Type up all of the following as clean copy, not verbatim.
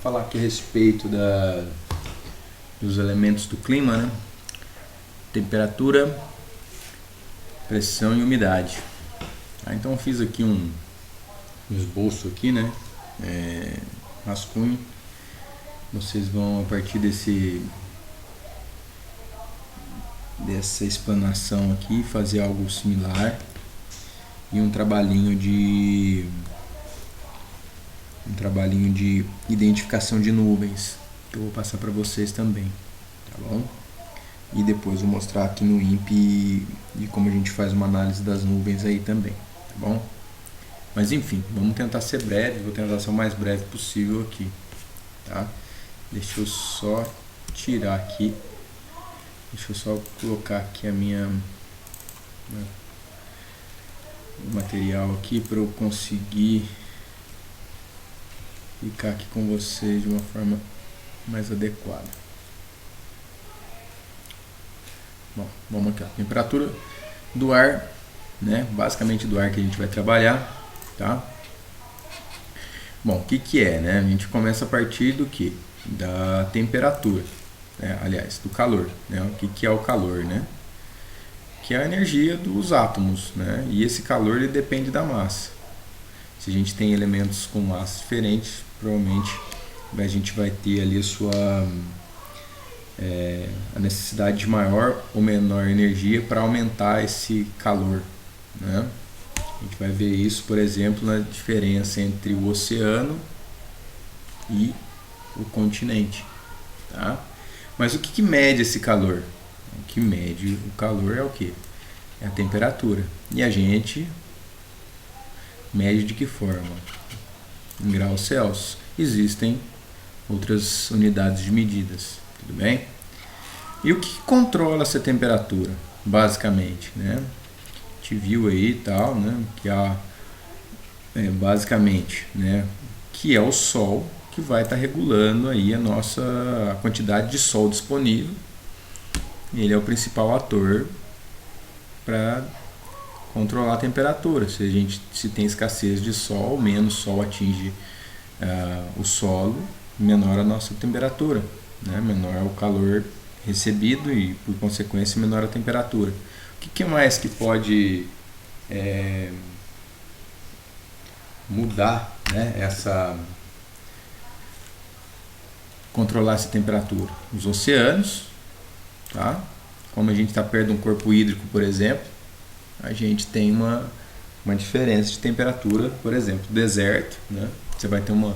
falar aqui a respeito dos elementos do clima, né? Temperatura, pressão e umidade. Então eu fiz aqui um esboço aqui, né? Rascunho. Vocês vão, a partir dessa explanação aqui, fazer algo similar e um trabalhinho de identificação de nuvens que eu vou passar para vocês também, tá bom? E depois vou mostrar aqui no INPE e como a gente faz uma análise das nuvens aí também, tá bom? Mas enfim, vamos tentar ser breve, vou tentar ser o mais breve possível aqui, tá? Deixa eu só tirar aqui, deixa eu só colocar aqui o material aqui para eu conseguir ficar aqui com vocês de uma forma mais adequada. Bom, vamos aqui, a temperatura do ar, né? Basicamente do ar que a gente vai trabalhar, tá? Bom, o que é, né? A gente começa a partir do que? Da temperatura, né? Aliás, do calor, né? O que é o calor, né? Que é a energia dos átomos, né? E esse calor ele depende da massa. Se a gente tem elementos com massas diferentes, provavelmente a gente vai ter ali a necessidade de maior ou menor energia para aumentar esse calor, né? A gente vai ver isso, por exemplo, na diferença entre o oceano e o continente, tá? Mas o que mede esse calor? O que mede o calor é o que? É a temperatura. E a gente mede de que forma? Em graus Celsius. Existem outras unidades de medidas, tudo bem? E o que controla essa temperatura, basicamente, né? A gente viu aí e tal, né? Que basicamente, né? Que é o Sol que vai estar regulando aí a quantidade de Sol disponível. Ele é o principal ator para controlar a temperatura. Se tem escassez de Sol, menos Sol atinge o solo, menor a nossa temperatura, né? Menor é o calor recebido e, por consequência, menor a temperatura. O que mais que pode mudar, né? Controlar essa temperatura? Os oceanos, tá? Como a gente está perto de um corpo hídrico, por exemplo, a gente tem uma diferença de temperatura, por exemplo, deserto, né? Você vai ter uma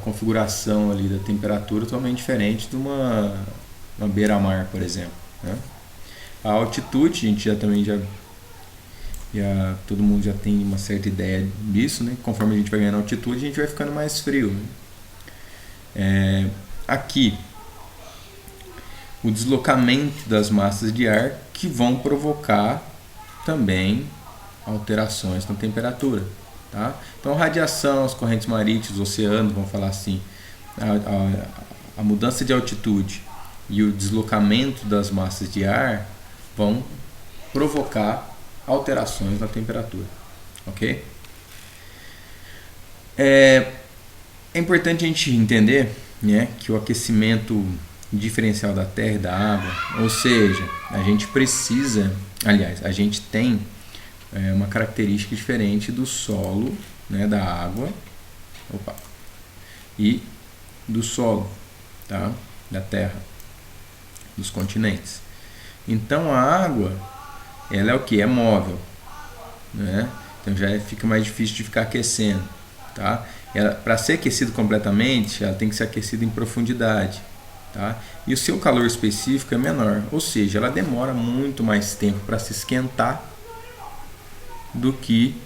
configuração ali da temperatura totalmente diferente de uma beira-mar, por exemplo, né? A altitude, a gente todo mundo já tem uma certa ideia disso, né? Conforme a gente vai ganhando altitude, a gente vai ficando mais frio, né? Aqui, o deslocamento das massas de ar que vão provocar também alterações na temperatura, tá? Então, radiação, as correntes marítimas, oceanos, vamos falar assim, a mudança de altitude e o deslocamento das massas de ar vão provocar alterações na temperatura, ok? É importante a gente entender, né, que o aquecimento diferencial da terra e da água, ou seja, a gente tem uma característica diferente do solo, né, da água, e do solo, tá, da terra, dos continentes. Então a água, ela é o que? É móvel, né? Então já fica mais difícil de ficar aquecendo, tá? Para ser aquecido completamente, ela tem que ser aquecida em profundidade, tá? E o seu calor específico é menor, ou seja, ela demora muito mais tempo para se esquentar do que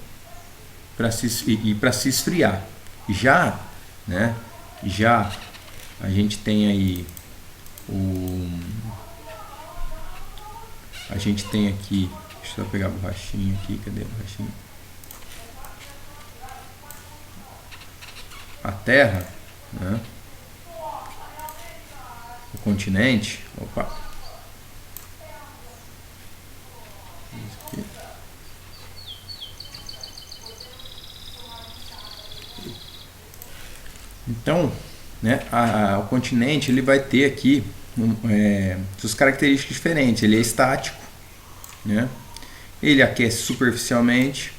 para se esfriar. Já a gente tem aí a gente tem aqui, deixa eu só pegar a borrachinha aqui, cadê a borrachinha? A Terra, né? O continente, Então, né, o continente ele vai ter aqui suas características diferentes. Ele é estático, né, ele aquece superficialmente,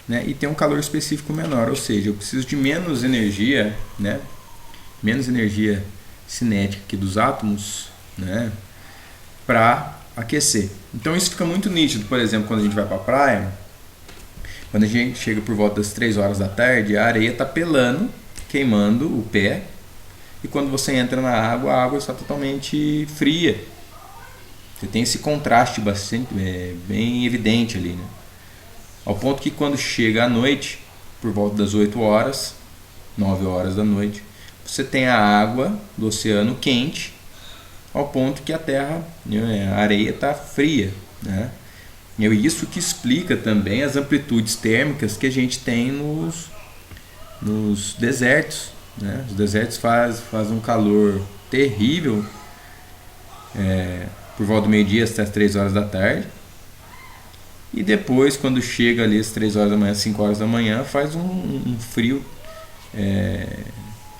né, e tem um calor específico menor, ou seja, eu preciso de menos energia, né, menos energia cinética aqui dos átomos, né, para aquecer. Então isso fica muito nítido, por exemplo, quando a gente vai para a praia, quando a gente chega por volta das 3 horas da tarde, a areia está pelando, queimando o pé, e quando você entra na água, a água está totalmente fria. Você tem esse contraste bastante, bem evidente ali, né? Ao ponto que quando chega à noite, por volta das 8 horas, 9 horas da noite, você tem a água do oceano quente, ao ponto que a terra, a areia está fria, né? E é isso que explica também as amplitudes térmicas que a gente tem nos desertos, né? Os desertos fazem um calor terrível por volta do meio-dia até as 3 horas da tarde. E depois, quando chega ali às 3 horas da manhã, 5 horas da manhã, faz um frio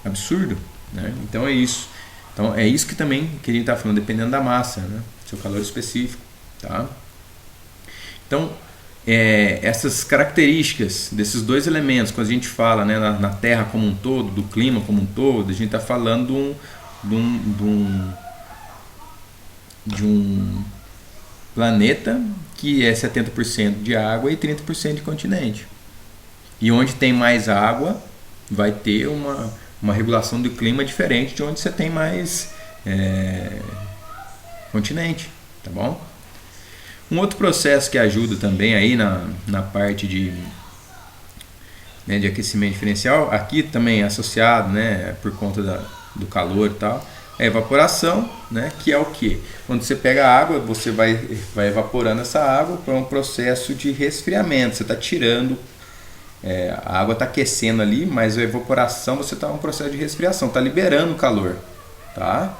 absurdo, né? Então é isso. Então é isso que também que a gente está falando, dependendo da massa, né? Seu calor específico, tá? Então essas características desses dois elementos, quando a gente fala, né, na Terra como um todo, do clima como um todo, a gente está falando de um planeta que é 70% de água e 30% de continente. E onde tem mais água, vai ter uma regulação do clima diferente de onde você tem mais continente, tá bom? Um outro processo que ajuda também aí na parte de aquecimento diferencial, aqui também é associado, né, por conta do calor e tal, é a evaporação, né, que é o que? Quando você pega a água, você vai evaporando essa água para um processo de resfriamento, você está tirando, a água está aquecendo ali, mas a evaporação você está em um processo de resfriação, está liberando o calor, tá?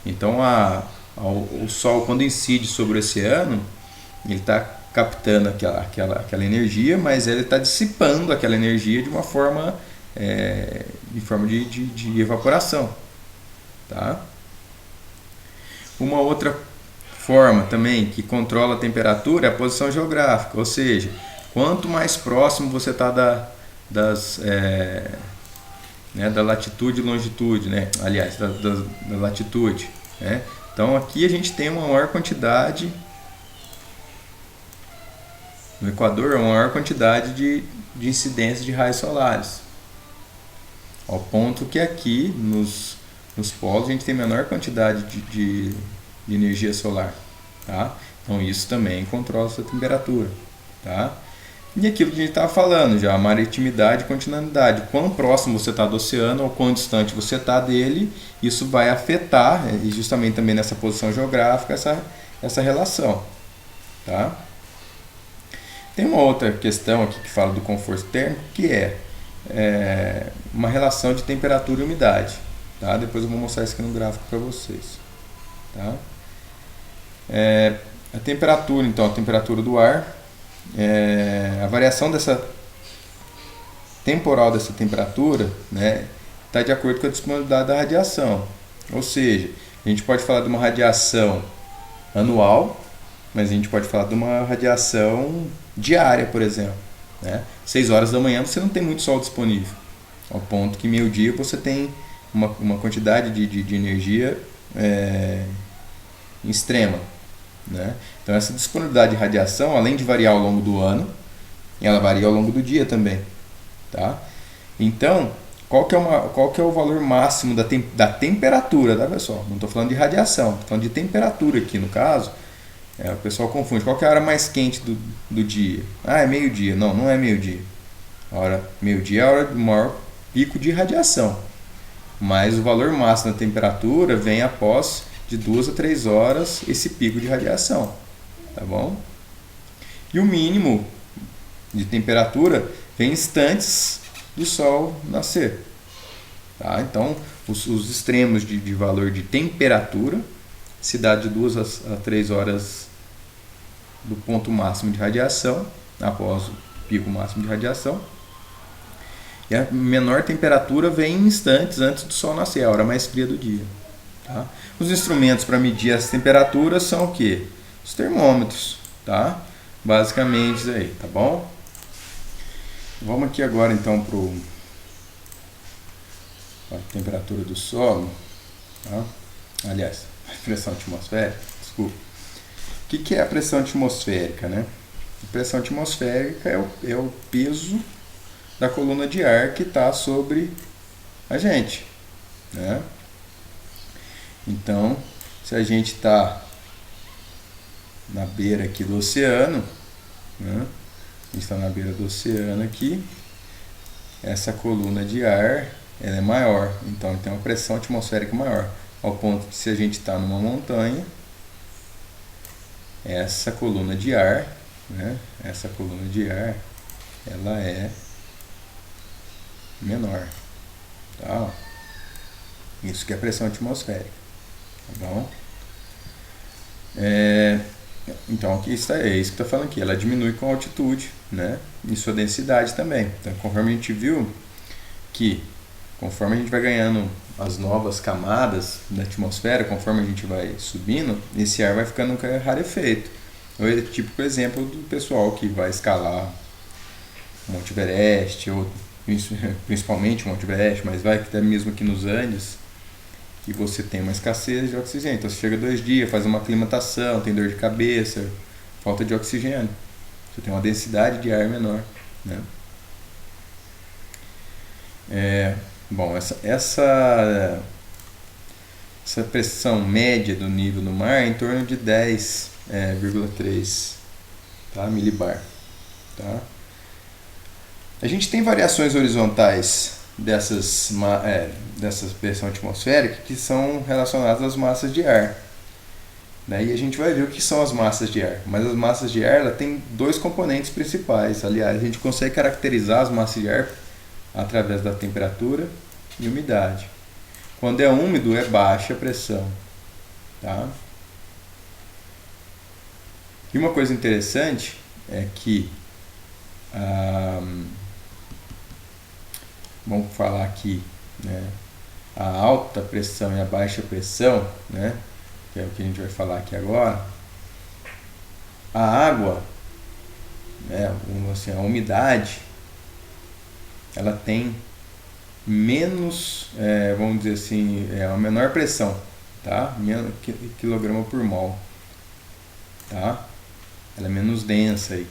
Então o Sol, quando incide sobre o oceano, ele está captando aquela energia, mas ele está dissipando aquela energia de uma forma de evaporação, tá? Uma outra forma também que controla a temperatura é a posição geográfica, ou seja, quanto mais próximo você está da latitude e longitude, né? Aliás, da latitude, né? Então aqui a gente tem uma maior quantidade, no Equador, uma maior quantidade de incidência de raios solares, ao ponto que aqui nos polos a gente tem menor quantidade de energia solar, tá? Então isso também controla a sua temperatura, tá? E aquilo que a gente estava falando já, a maritimidade e continuidade, quão próximo você está do oceano ou quão distante você está dele, isso vai afetar, e justamente também nessa posição geográfica, essa relação, tá? Tem uma outra questão aqui que fala do conforto térmico, que é uma relação de temperatura e umidade, tá? Depois eu vou mostrar isso aqui no gráfico para vocês, tá? A temperatura, então, a temperatura do ar, a variação temporal dessa temperatura, né, está de acordo com a disponibilidade da radiação. Ou seja, a gente pode falar de uma radiação anual, mas a gente pode falar de uma radiação diária, por exemplo, né? 6 horas da manhã você não tem muito sol disponível, ao ponto que meio-dia você tem uma quantidade de energia extrema, né? Então essa disponibilidade de radiação, além de variar ao longo do ano, ela varia ao longo do dia também, tá? Então, qual que é o valor máximo da temperatura, tá, pessoal? Não estou falando de radiação, estou falando de temperatura aqui no caso. O pessoal confunde. Qual que é a hora mais quente do dia? É meio-dia. Não, não é meio-dia. Meio-dia é a hora do maior pico de radiação. Mas o valor máximo da temperatura vem após de 2 a 3 horas esse pico de radiação. Tá bom? E o mínimo de temperatura vem instantes do Sol nascer. Tá? Então, os extremos de valor de temperatura se dá de 2 a 3 horas do ponto máximo de radiação, após o pico máximo de radiação. E a menor temperatura vem em instantes antes do sol nascer, a hora mais fria do dia. Tá? Os instrumentos para medir as temperaturas são o quê? Os termômetros, tá? Basicamente isso aí, tá bom? Vamos aqui agora então para a temperatura do solo, tá? Aliás, pressão atmosférica, desculpa. O que é a pressão atmosférica, né? A pressão atmosférica é o peso da coluna de ar que está sobre a gente, né? Então, se a gente está na beira aqui do oceano, né? A gente está na beira do oceano aqui, essa coluna de ar ela é maior, então tem uma pressão atmosférica maior, ao ponto que se a gente está numa montanha, essa coluna de ar, né? Essa coluna de ar, ela é menor, tá? Isso que é pressão atmosférica, tá bom? Então aqui está, é isso que está falando aqui, ela diminui com a altitude, né? E sua densidade também. Então, conforme a gente viu que conforme a gente vai ganhando as novas camadas da atmosfera, conforme a gente vai subindo, esse ar vai ficando rarefeito. É tipo o exemplo do pessoal que vai escalar o Monte Everest, ou principalmente o Monte Everest, mas vai até mesmo aqui nos Andes, que você tem uma escassez de oxigênio. Então você chega 2 dias, faz uma aclimatação, tem dor de cabeça, falta de oxigênio. Você tem uma densidade de ar menor, né? Bom, essa pressão média do nível do mar é em torno de 10,3 tá? Milibar. Tá? A gente tem variações horizontais dessas pressão atmosférica que são relacionadas às massas de ar. Daí a gente vai ver o que são as massas de ar. Mas as massas de ar ela tem 2 componentes principais. Aliás, a gente consegue caracterizar as massas de ar através da temperatura e umidade. Quando é úmido, é baixa a pressão. Tá? E uma coisa interessante é que vamos falar aqui, né, a alta pressão e a baixa pressão, né, que é o que a gente vai falar aqui agora. A água, né, assim, a umidade, ela tem menos, vamos dizer assim, uma menor pressão, tá? Menos quilograma por mol, tá? Ela é menos densa aí.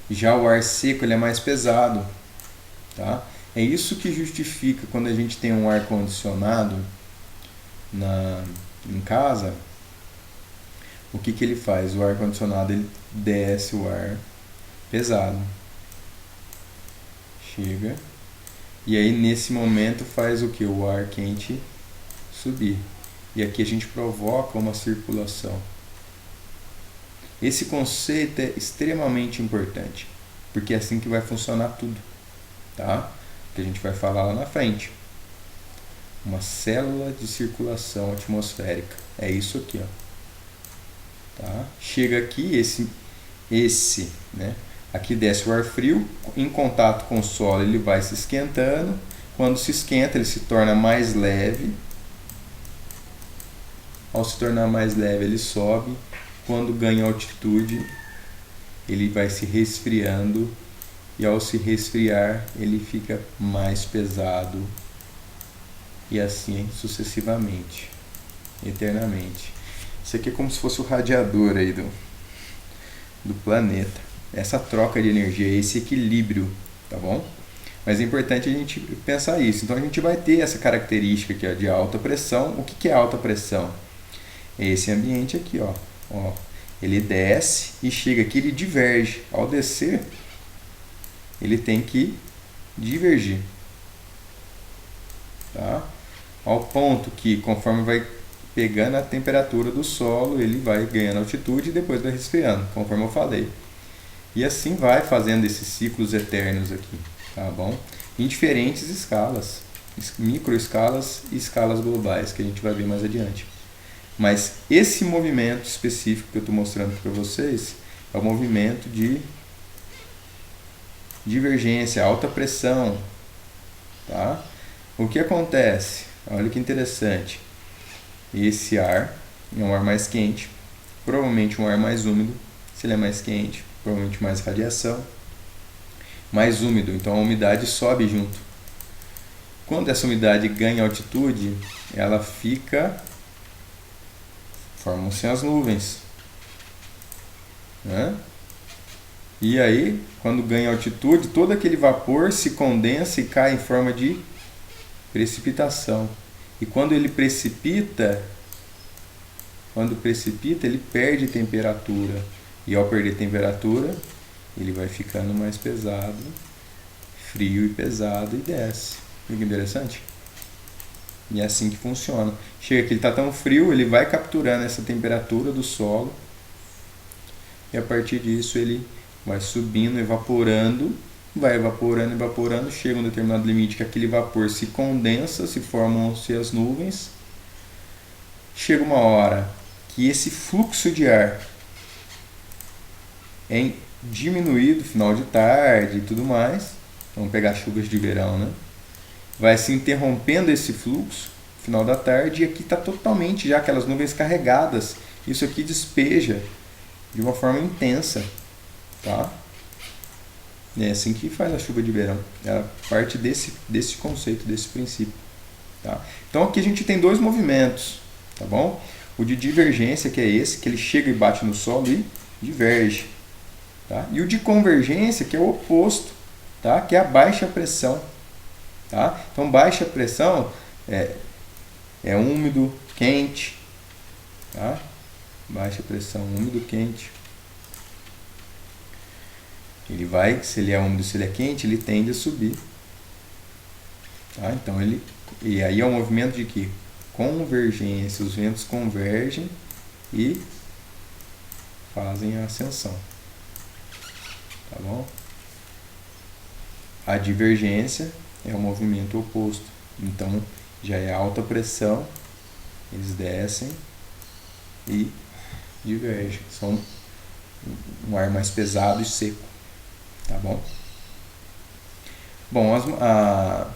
Já o ar seco ele é mais pesado, tá? É isso que justifica quando a gente tem um ar condicionado em casa, o que ele faz? O ar condicionado ele desce o ar pesado, chega, e aí nesse momento faz o que? O ar quente subir. E aqui a gente provoca uma circulação. Esse conceito é extremamente importante, porque é assim que vai funcionar tudo, tá? Que a gente vai falar lá na frente. Uma célula de circulação atmosférica. É isso aqui, ó. Tá? Chega aqui, né? Aqui desce o ar frio, em contato com o solo ele vai se esquentando. Quando se esquenta, ele se torna mais leve. Ao se tornar mais leve, ele sobe. Quando ganha altitude, ele vai se resfriando. E ao se resfriar, ele fica mais pesado. E assim sucessivamente, eternamente. Isso aqui é como se fosse o radiador aí do planeta. Essa troca de energia, esse equilíbrio, tá bom? Mas é importante a gente pensar isso. Então a gente vai ter essa característica aqui, ó, de alta pressão. O que é alta pressão? É esse ambiente aqui, ó. Ele desce e chega aqui, ele diverge. Ao descer, ele tem que divergir, tá? Ao ponto que, conforme vai pegando a temperatura do solo, ele vai ganhando altitude e depois vai resfriando, conforme eu falei. E assim vai fazendo esses ciclos eternos aqui, tá bom? Em diferentes escalas, microescalas e escalas globais, que a gente vai ver mais adiante. Mas esse movimento específico que eu estou mostrando para vocês é o movimento de divergência, alta pressão, tá? O que acontece? Olha que interessante. Esse ar é um ar mais quente, provavelmente um ar mais úmido. Se ele é mais quente, provavelmente mais radiação. Mais úmido, então a umidade sobe junto. Quando essa umidade ganha altitude, ela fica... formam-se as nuvens, né? E aí, quando ganha altitude, todo aquele vapor se condensa e cai em forma de precipitação. E quando ele precipita, ele perde temperatura. E ao perder temperatura, ele vai ficando mais pesado, frio e pesado, e desce. Olha que interessante. E é assim que funciona. Chega que ele está tão frio, ele vai capturando essa temperatura do solo. E a partir disso ele vai subindo, evaporando, chega a um determinado limite que aquele vapor se condensa, se formam-se as nuvens. Chega uma hora que esse fluxo de ar é diminuído, final de tarde e tudo mais. Vamos pegar chuvas de verão, né? Vai se interrompendo esse fluxo, final da tarde, e aqui está totalmente já aquelas nuvens carregadas. Isso aqui despeja de uma forma intensa, tá? É assim que faz a chuva de verão. Ela parte desse conceito, desse princípio, tá? Então aqui a gente tem dois movimentos, tá bom? O de divergência, que é esse, que ele chega e bate no solo e diverge, tá? E o de convergência, que é o oposto, tá? Que é a baixa pressão, tá? Então baixa pressão é úmido, quente, tá? Baixa pressão, úmido, quente. Ele vai, se ele é úmido, se ele é quente, ele tende a subir. Tá? Então e aí é um movimento de que? Convergência, os ventos convergem e fazem a ascensão. Tá bom? A divergência é o movimento oposto. Então já é alta pressão, eles descem e divergem. São um ar mais pesado e seco. Tá bom? Bom, a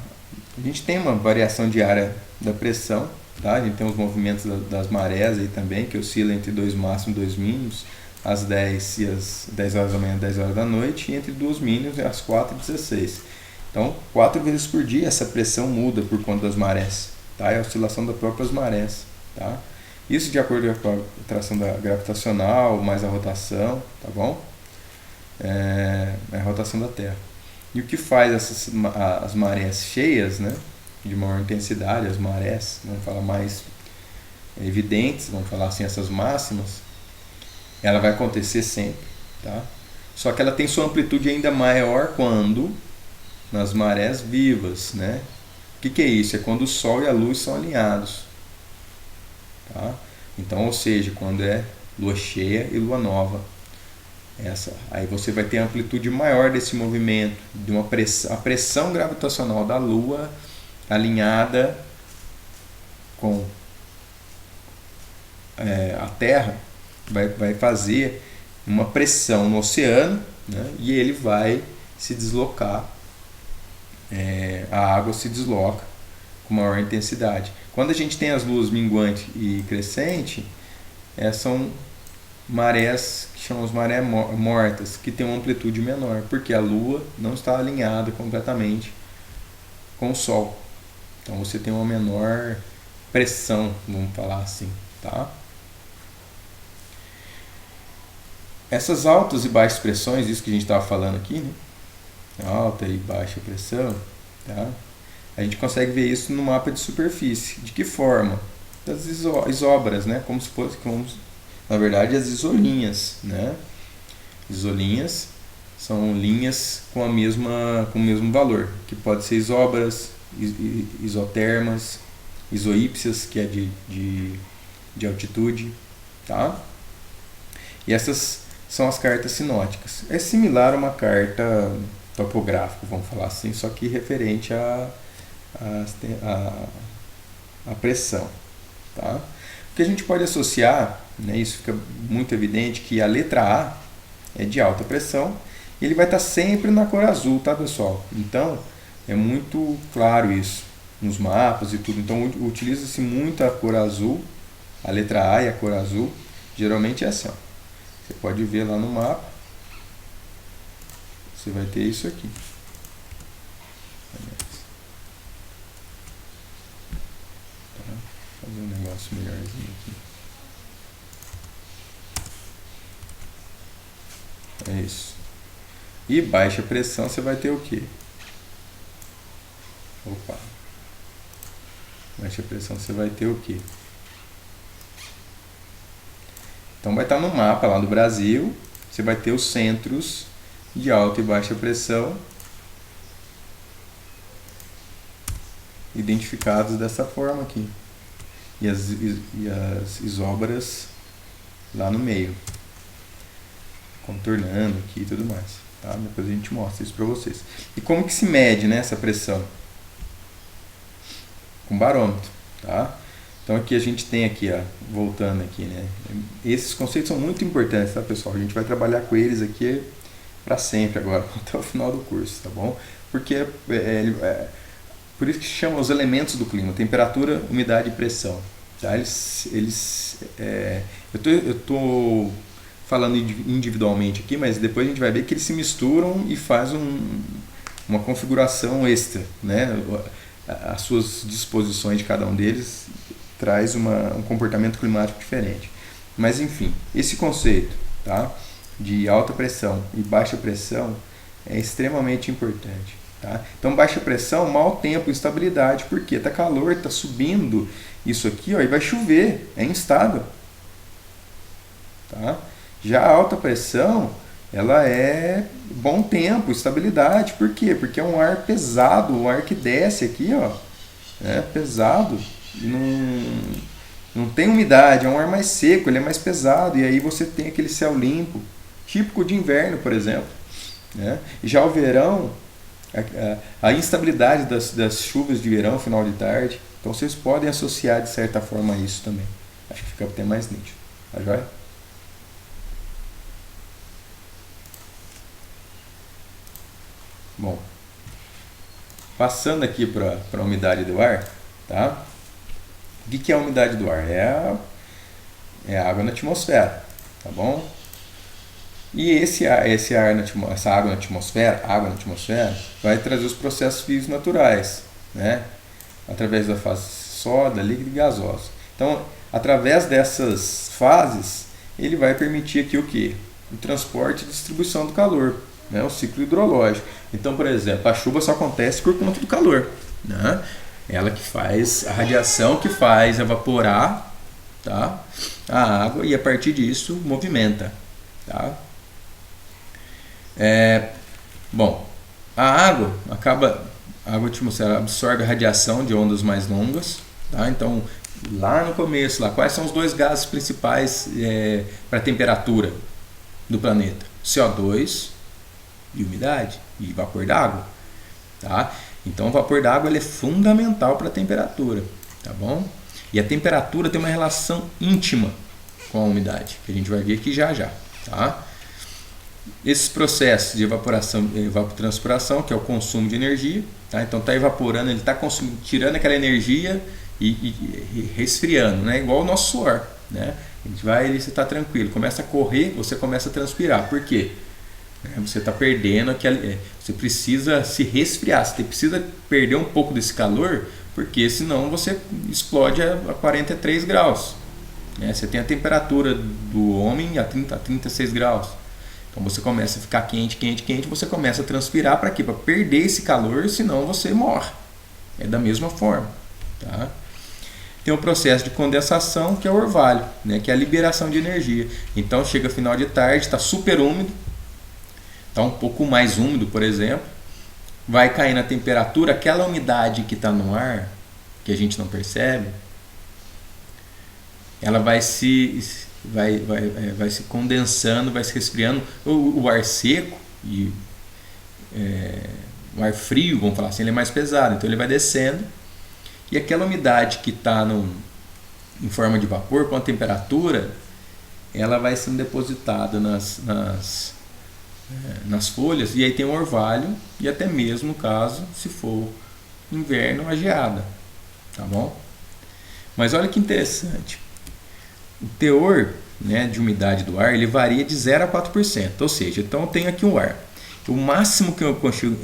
gente tem uma variação diária da pressão, tá? A gente tem os movimentos das marés aí também, que oscilam entre 2 máximos e 2 mínimos, às 10 e às 10 horas da manhã e 10 horas da noite, e entre 2 mínimos e às 4 e 16. Então, 4 vezes por dia essa pressão muda por conta das marés, tá? É a oscilação das próprias marés, tá? Isso de acordo com a atração gravitacional, mais a rotação, tá bom? A rotação da Terra. E o que faz as marés cheias, né, de maior intensidade, as marés, vamos falar mais evidentes, vamos falar assim, essas máximas, ela vai acontecer sempre, tá? Só que ela tem sua amplitude ainda maior quando nas marés vivas, né? O que é isso? É quando o Sol e a Luz são alinhados, tá? Então, ou seja, quando é lua cheia e lua nova. Aí você vai ter a amplitude maior desse movimento, de a pressão gravitacional da Lua alinhada com a Terra vai fazer uma pressão no oceano, né, e ele vai se deslocar, a água se desloca com maior intensidade. Quando a gente tem as luas minguante e crescente, são marés que chamam as marés mortas, que tem uma amplitude menor, porque a Lua não está alinhada completamente com o Sol. Então você tem uma menor pressão, vamos falar assim, tá? Essas altas e baixas pressões, isso que a gente estava falando aqui, né? Alta e baixa pressão, tá? A gente consegue ver isso no mapa de superfície. De que forma? Das isobras, né? Como se fosse, na verdade, as isolinhas, né? Isolinhas são linhas com o mesmo valor, que pode ser isobras, isotermas, isoípsias, que é de altitude, tá? E essas são as cartas sinóticas. É similar a uma carta topográfica, vamos falar assim, só que referente à pressão, tá? O que a gente pode associar, né, isso fica muito evidente, que a letra A é de alta pressão e ele vai estar sempre na cor azul, tá, pessoal? Então, É muito claro isso nos mapas e tudo. Então utiliza-se muito a cor azul, a letra A e a cor azul. Geralmente é assim, ó. Você pode ver lá no mapa. Você vai ter isso aqui. Tá? Fazer um negócio melhorzinho aqui. É isso. E baixa pressão você vai ter o quê? Opa. Baixa pressão você vai ter o quê? Então vai estar no mapa lá do Brasil, você vai ter os centros de alta e baixa pressão identificados dessa forma aqui. E as isóbaras lá no meio, contornando aqui e tudo mais. Tá? Depois a gente mostra isso para vocês. E como que se mede, né, essa pressão? Com barômetro. Tá? Então aqui a gente tem aqui, ó, voltando aqui, né? Esses conceitos são muito importantes, tá, pessoal? A gente vai trabalhar com eles aqui para sempre agora, até o final do curso, tá bom? Porque por isso que se chama os elementos do clima: temperatura, umidade e pressão. Tá? Eu tô falando individualmente aqui, mas depois a gente vai ver que eles se misturam e faz uma configuração extra, né? As suas disposições de cada um deles traz um comportamento climático diferente. Mas enfim, esse conceito, tá, de alta pressão e baixa pressão é extremamente importante. Tá? Então baixa pressão, mau tempo, instabilidade, porque tá calor, tá subindo isso aqui, ó, e vai chover, é instável. Tá? Já a alta pressão, ela é bom tempo, estabilidade. Por quê? Porque é um ar pesado, um ar que desce aqui, ó, pesado. Não tem umidade, é um ar mais seco, ele é mais pesado, e aí você tem aquele céu limpo, típico de inverno, por exemplo. Né? E já o verão, a instabilidade das chuvas de verão, final de tarde, então vocês podem associar de certa forma a isso também. Acho que fica até mais nítido. Tá joia? Bom, passando aqui para a umidade do ar, tá? O que é a umidade do ar? É a água na atmosfera, tá bom? E essa água na atmosfera vai trazer os processos físicos naturais, né? Através da fase sólida, líquida e gasosa. Então, através dessas fases, ele vai permitir aqui o quê? O transporte e distribuição do calor, né? O ciclo hidrológico. Então, por exemplo, a chuva só acontece por conta do calor, né? Ela que faz a radiação que faz evaporar, tá, a água, e a partir disso movimenta. Tá? Bom, a água atmosfera absorve a radiação de ondas mais longas. Tá? Então, lá no começo, quais são os dois gases principais para a temperatura do planeta? CO2 e umidade, e vapor d'água. Tá? Então o vapor d'água ele é fundamental para a temperatura, tá bom? E a temperatura tem uma relação íntima com a umidade, que a gente vai ver aqui já já, tá? Esses processos de evaporação e evapotranspiração, que é o consumo de energia, tá? Então está evaporando, ele está tirando aquela energia e resfriando, né? Igual o nosso suor, né? A gente vai ali, você está tranquilo, começa a correr, você começa a transpirar. Por quê? Você está perdendo você precisa se resfriar, você precisa perder um pouco desse calor, porque senão você explode a 43 graus. Você tem a temperatura do homem a 36 graus. Então você começa a ficar quente, você começa a transpirar para quê? Para perder esse calor, senão você morre. É da mesma forma. Tá? Tem o processo de condensação, que é o orvalho, né? Que é a liberação de energia. Então chega final de tarde, está super úmido, está um pouco mais úmido, por exemplo, vai cair na temperatura, aquela umidade que está no ar, que a gente não percebe, ela vai se condensando, vai se resfriando. O ar seco e o ar frio, vamos falar assim, ele é mais pesado, então ele vai descendo, e aquela umidade que está em forma de vapor, com a temperatura, ela vai sendo depositada nas folhas, e aí tem o orvalho, e até mesmo, no caso, se for inverno, a geada. Tá bom? Mas olha que interessante. O teor, né, de umidade do ar, ele varia de 0 a 4%. Ou seja, então eu tenho aqui um ar. O máximo que eu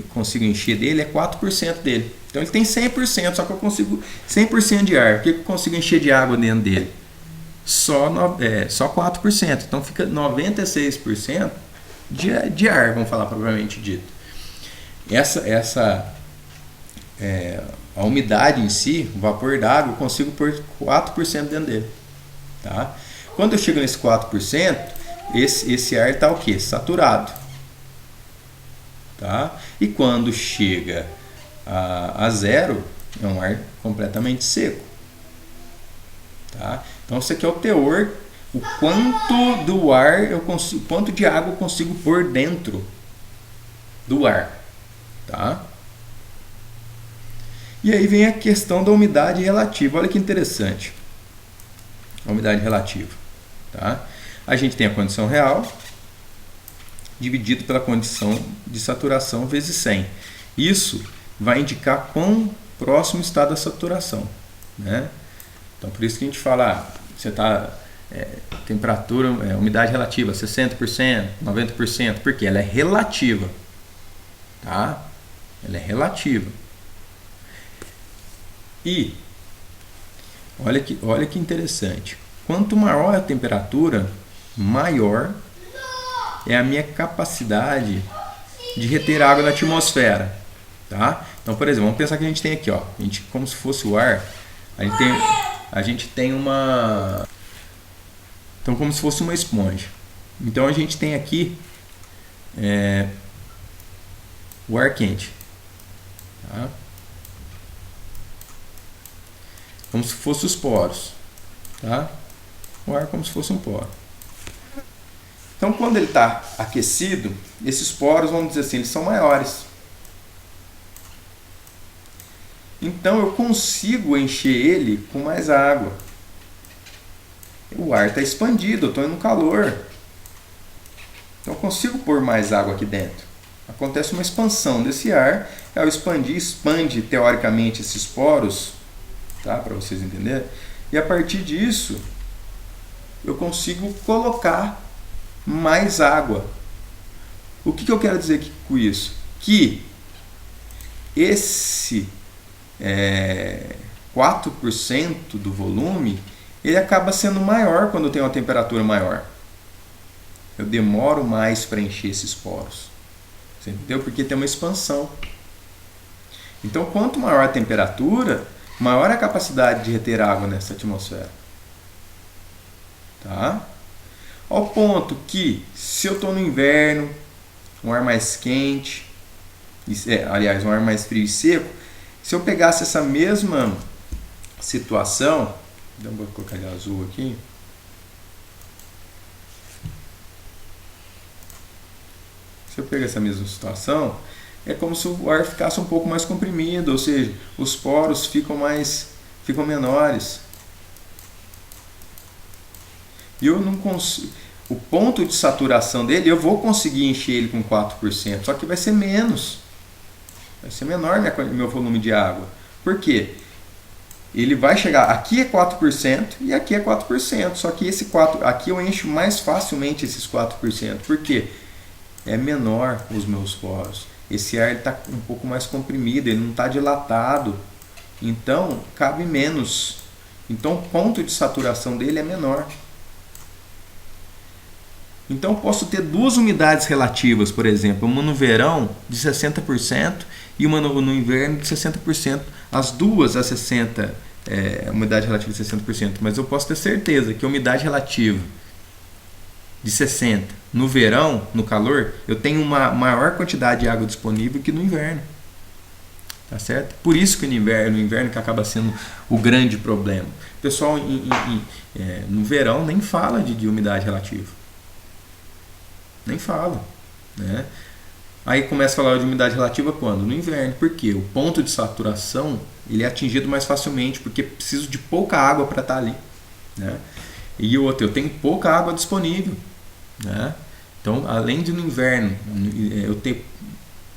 consigo encher dele é 4% dele. Então ele tem 100%, só que eu consigo 100% de ar. O que eu consigo encher de água dentro dele? Só 4%. Então fica 96% de ar, vamos falar propriamente dito. A umidade em si, o vapor d'água, eu consigo pôr 4% dentro dele. Tá? Quando eu chego nesse 4%, esse ar está o quê? Saturado. Tá? E quando chega a zero, é um ar completamente seco. Tá? Então isso aqui é o teor, o quanto do ar quanto de água eu consigo pôr dentro do ar. Tá? E aí vem a questão da umidade relativa. Olha que interessante. A umidade relativa. Tá? A gente tem a condição real dividido pela condição de saturação vezes 100. Isso vai indicar quão próximo está da saturação. Né? Então por isso que a gente fala, você está temperatura, umidade relativa 60%, 90%, porque ela é relativa. Tá? Ela é relativa. E olha que interessante. Quanto maior a temperatura, maior é a minha capacidade de reter água na atmosfera. Tá? Então, por exemplo, vamos pensar que a gente tem aqui, ó, como se fosse o ar, a gente tem uma... Então, como se fosse uma esponja. Então, a gente tem aqui o ar quente. Tá? Como se fossem os poros. Tá? O ar como se fosse um poro. Então, quando ele está aquecido, esses poros, vamos dizer assim, eles são maiores. Então, eu consigo encher ele com mais água. O ar está expandido, eu estou no calor. Então, eu consigo pôr mais água aqui dentro. Acontece uma expansão desse ar. Ao expandir, expande teoricamente esses poros, tá? Para vocês entenderem. E a partir disso, eu consigo colocar mais água. O que eu quero dizer aqui com isso? Que esse 4% do volume, ele acaba sendo maior quando eu tenho uma temperatura maior. Eu demoro mais para encher esses poros. Você entendeu? Porque tem uma expansão. Então, quanto maior a temperatura, maior a capacidade de reter água nessa atmosfera. Tá? Ao ponto que, se eu estou no inverno, um ar mais quente, aliás, um ar mais frio e seco, se eu pegasse essa mesma situação, vou colocar ele azul aqui, se eu pegar essa mesma situação, é como se o ar ficasse um pouco mais comprimido, ou seja, os poros ficam menores. E eu não consigo. O ponto de saturação dele, eu vou conseguir encher ele com 4%, só que vai ser menos. Vai ser menor meu volume de água. Por quê? Ele vai chegar, aqui é 4% e aqui é 4%, só que aqui eu encho mais facilmente esses 4%. Por quê? É menor os meus poros. Esse ar está um pouco mais comprimido, ele não está dilatado, então cabe menos. Então o ponto de saturação dele é menor. Então eu posso ter duas umidades relativas, por exemplo, uma no verão de 60% e uma no inverno de 60%. As duas a 60%, umidade relativa de 60%, mas eu posso ter certeza que a umidade relativa de 60% no verão, no calor, eu tenho uma maior quantidade de água disponível que no inverno. Tá certo? Por isso que no inverno que acaba sendo o grande problema. O pessoal no verão nem fala de umidade relativa. Nem fala. Né? Aí começa a falar de umidade relativa quando? No inverno. Por quê? O ponto de saturação ele é atingido mais facilmente, porque preciso de pouca água para estar ali. Né? E outro, eu tenho pouca água disponível. Né? Então, além de no inverno eu ter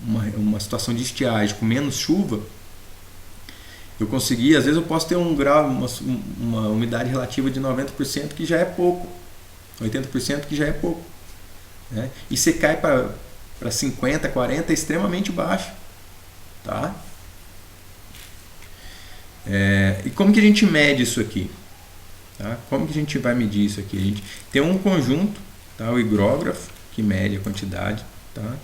uma situação de estiagem com menos chuva, eu consegui, às vezes eu posso ter um grau, uma umidade relativa de 90%, que já é pouco, 80% que já é pouco, né? E você cai para 50, 40, é extremamente baixo, tá? E como que a gente mede isso aqui? Tá? Como que a gente vai medir isso aqui? A gente tem um conjunto, tá? O higrógrafo, que mede a quantidade, tá?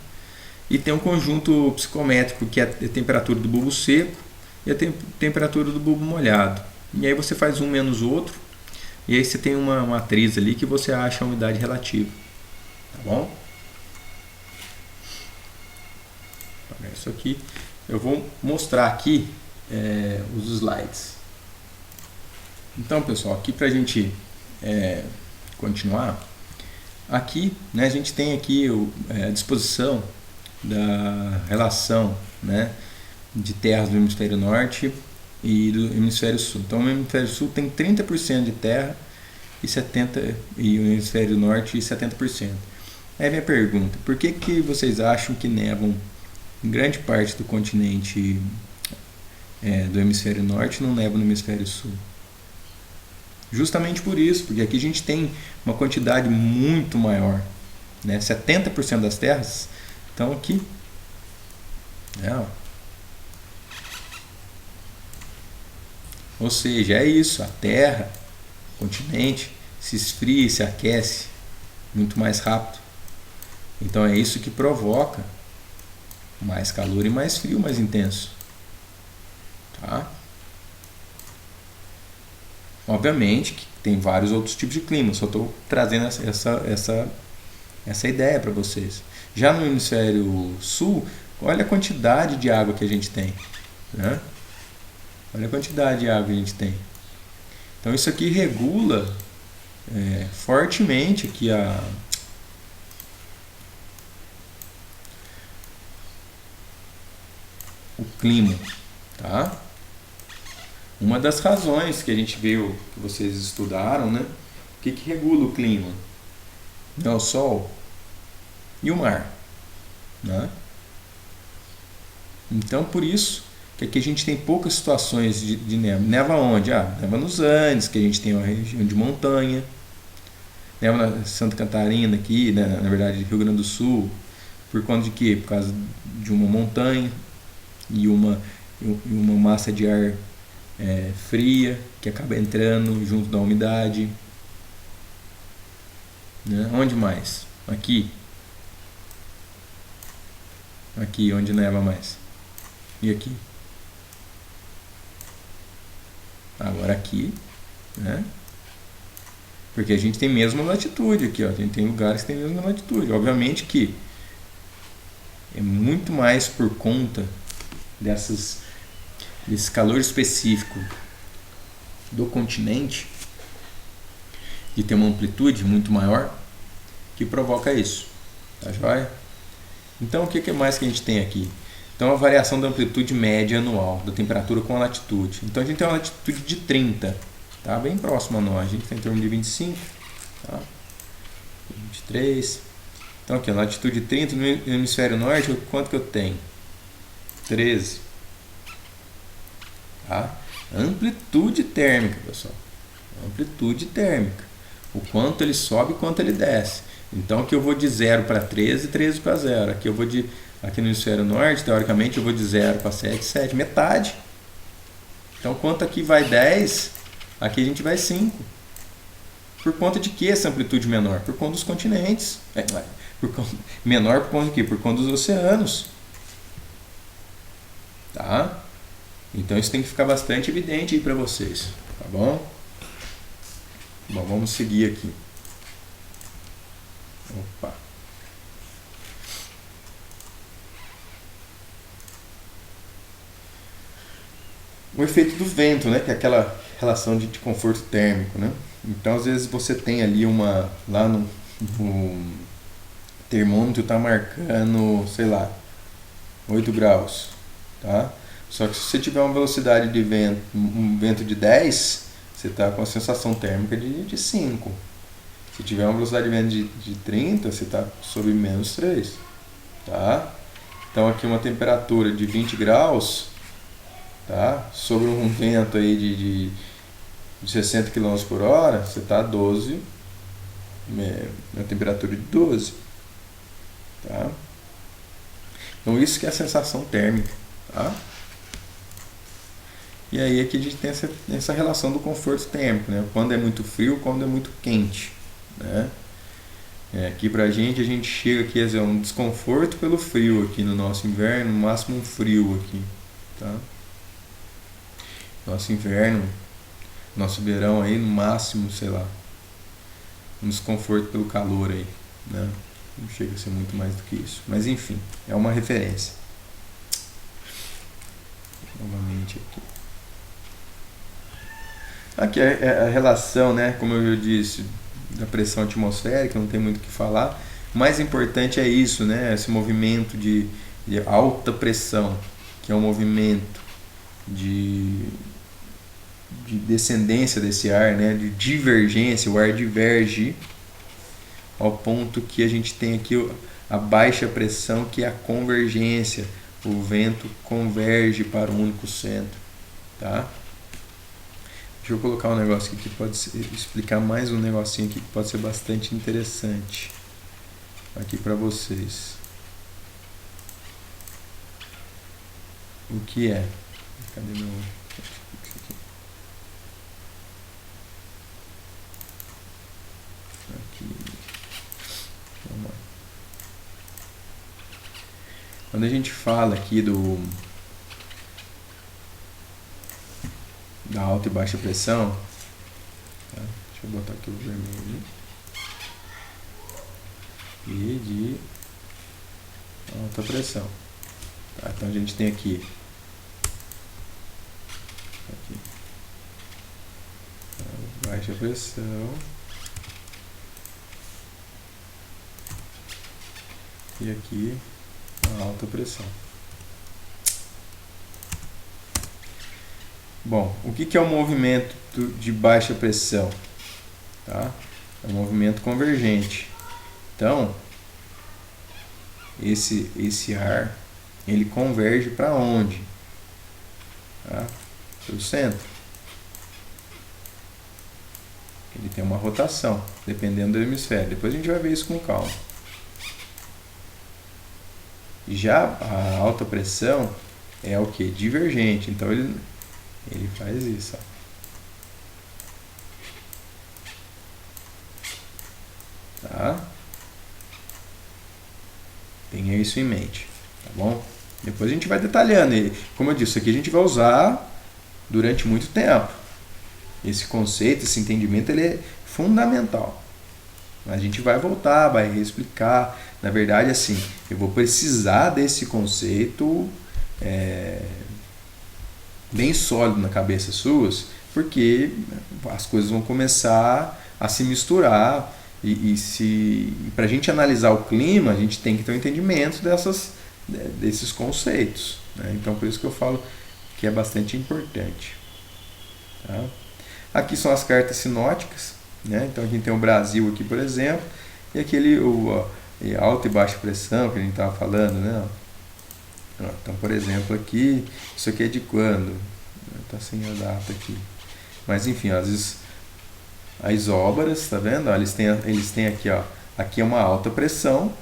E tem um conjunto psicométrico, que é a temperatura do bulbo seco e a temperatura do bulbo molhado. E aí você faz um menos o outro, e aí você tem uma matriz ali que você acha a umidade relativa. Tá bom? Isso aqui, eu vou mostrar aqui os slides. Então, pessoal, aqui para a gente continuar, aqui, né, a gente tem aqui a disposição da relação, né, de terras do hemisfério norte e do hemisfério sul. Então, o hemisfério sul tem 30% de terra e o hemisfério norte 70%. Aí vem a pergunta: por que vocês acham que nevam em grande parte do continente do hemisfério norte e não neva no hemisfério sul? Justamente por isso, porque aqui a gente tem uma quantidade muito maior, né? 70% das terras estão aqui, né? Ou seja, é isso, a terra, o continente, se esfria e se aquece muito mais rápido. Então é isso que provoca mais calor e mais frio mais intenso, tá? Obviamente que tem vários outros tipos de clima, só estou trazendo essa ideia para vocês. Já no hemisfério sul, olha a quantidade de água que a gente tem, né? Olha a quantidade de água que a gente tem. Então isso aqui regula fortemente aqui o clima, tá? Uma das razões que a gente viu, que vocês estudaram, né? O que regula o clima? É o sol e o mar, né? Então, por isso que aqui a gente tem poucas situações de neva. Neva onde? Neva nos Andes, que a gente tem uma região de montanha. Neva na Santa Catarina aqui, né? Na verdade, Rio Grande do Sul. Por conta de quê? Por causa de uma montanha e uma massa de ar fria, que acaba entrando junto da umidade, né? Onde mais? Aqui, onde neva mais? E aqui? Agora aqui, né? Porque a gente tem mesma latitude aqui, ó. A gente tem lugares que tem mesma latitude. Obviamente que é muito mais por conta desse calor específico do continente, de ter uma amplitude muito maior, que provoca isso, tá joia? Então o que mais que a gente tem aqui? Então a variação da amplitude média anual da temperatura com a latitude. Então a gente tem uma latitude de 30, tá? Bem próximo a nós, a gente tem em torno de 25, tá? 23. Então aqui, a latitude 30 no hemisfério norte, quanto que eu tenho? 13. Tá? Amplitude térmica, pessoal. Amplitude térmica. O quanto ele sobe e quanto ele desce. Então aqui eu vou de 0 para 13 e 13 para 0. Aqui no hemisfério norte, teoricamente, eu vou de 0 para 7, 7. Metade. Então quanto aqui vai 10, aqui a gente vai 5. Por conta de que essa amplitude menor? Por conta dos continentes. Menor por conta de quê? Por conta dos oceanos. Tá? Então isso tem que ficar bastante evidente aí para vocês, tá bom? Bom, vamos seguir aqui. Opa. O efeito do vento, né? Que é aquela relação de conforto térmico, né? Então às vezes você tem ali lá no termômetro está marcando, sei lá, 8 graus, tá? Só que se você tiver uma velocidade de vento, um vento de 10, você está com a sensação térmica de 5. Se Se tiver uma velocidade de vento de 30, você está sob menos 3. Tá? Então aqui uma temperatura de 20 graus, tá? Sobre um vento aí de 60 km por hora, você está a 12, na temperatura de 12. Tá? Então isso que é a sensação térmica. Tá? E aí aqui a gente tem essa relação do conforto térmico, né? Quando é muito frio, quando é muito quente, né? Aqui pra gente, a gente chega aqui a dizer, um desconforto pelo frio aqui no nosso inverno, no máximo um frio aqui, tá? Nosso inverno, nosso verão aí, no máximo, sei lá, um desconforto pelo calor aí, né? Não chega a ser muito mais do que isso, mas enfim, é uma referência. Novamente aqui. Aqui é a relação, né, como eu disse, da pressão atmosférica, não tem muito o que falar. O mais importante é isso, né, esse movimento de alta pressão, que é um movimento de descendência desse ar, né, de divergência, o ar diverge ao ponto que a gente tem aqui a baixa pressão, que é a convergência, o vento converge para um único centro, tá? Deixa eu colocar um negócio aqui que pode explicar mais um negocinho aqui que pode ser bastante interessante aqui para vocês. O que é? Cadê meu... Aqui. Vamos lá. Quando a gente fala aqui da alta e baixa pressão, tá? Deixa eu botar aqui o vermelho, e de alta pressão, tá? Então a gente tem aqui baixa pressão e aqui a alta pressão. Bom, o que é o movimento de baixa pressão? Tá? É um movimento convergente. Então, esse ar, ele converge para onde? Tá? Para o centro. Ele tem uma rotação, dependendo do hemisfério. Depois a gente vai ver isso com calma. Já a alta pressão é o que? Divergente. Então ele faz isso. Ó. Tá? Tenha isso em mente. Tá bom? Depois a gente vai detalhando. E, como eu disse, isso aqui a gente vai usar durante muito tempo. Esse conceito, esse entendimento, ele é fundamental. A gente vai voltar, vai explicar. Na verdade, assim, eu vou precisar desse conceito bem sólido na cabeça suas, porque as coisas vão começar a se misturar e para a gente analisar o clima, a gente tem que ter um entendimento desses conceitos, né? Então, por isso que eu falo que é bastante importante. Tá? Aqui são as cartas sinóticas, né? Então, a gente tem o Brasil aqui, por exemplo, e aquele alta e baixa pressão que a gente estava falando, né? Então, por exemplo, aqui, isso aqui é de quando? Está sem a data aqui. Mas, enfim, às vezes, as isóbaras, tá vendo? Eles têm aqui, ó, aqui é uma alta pressão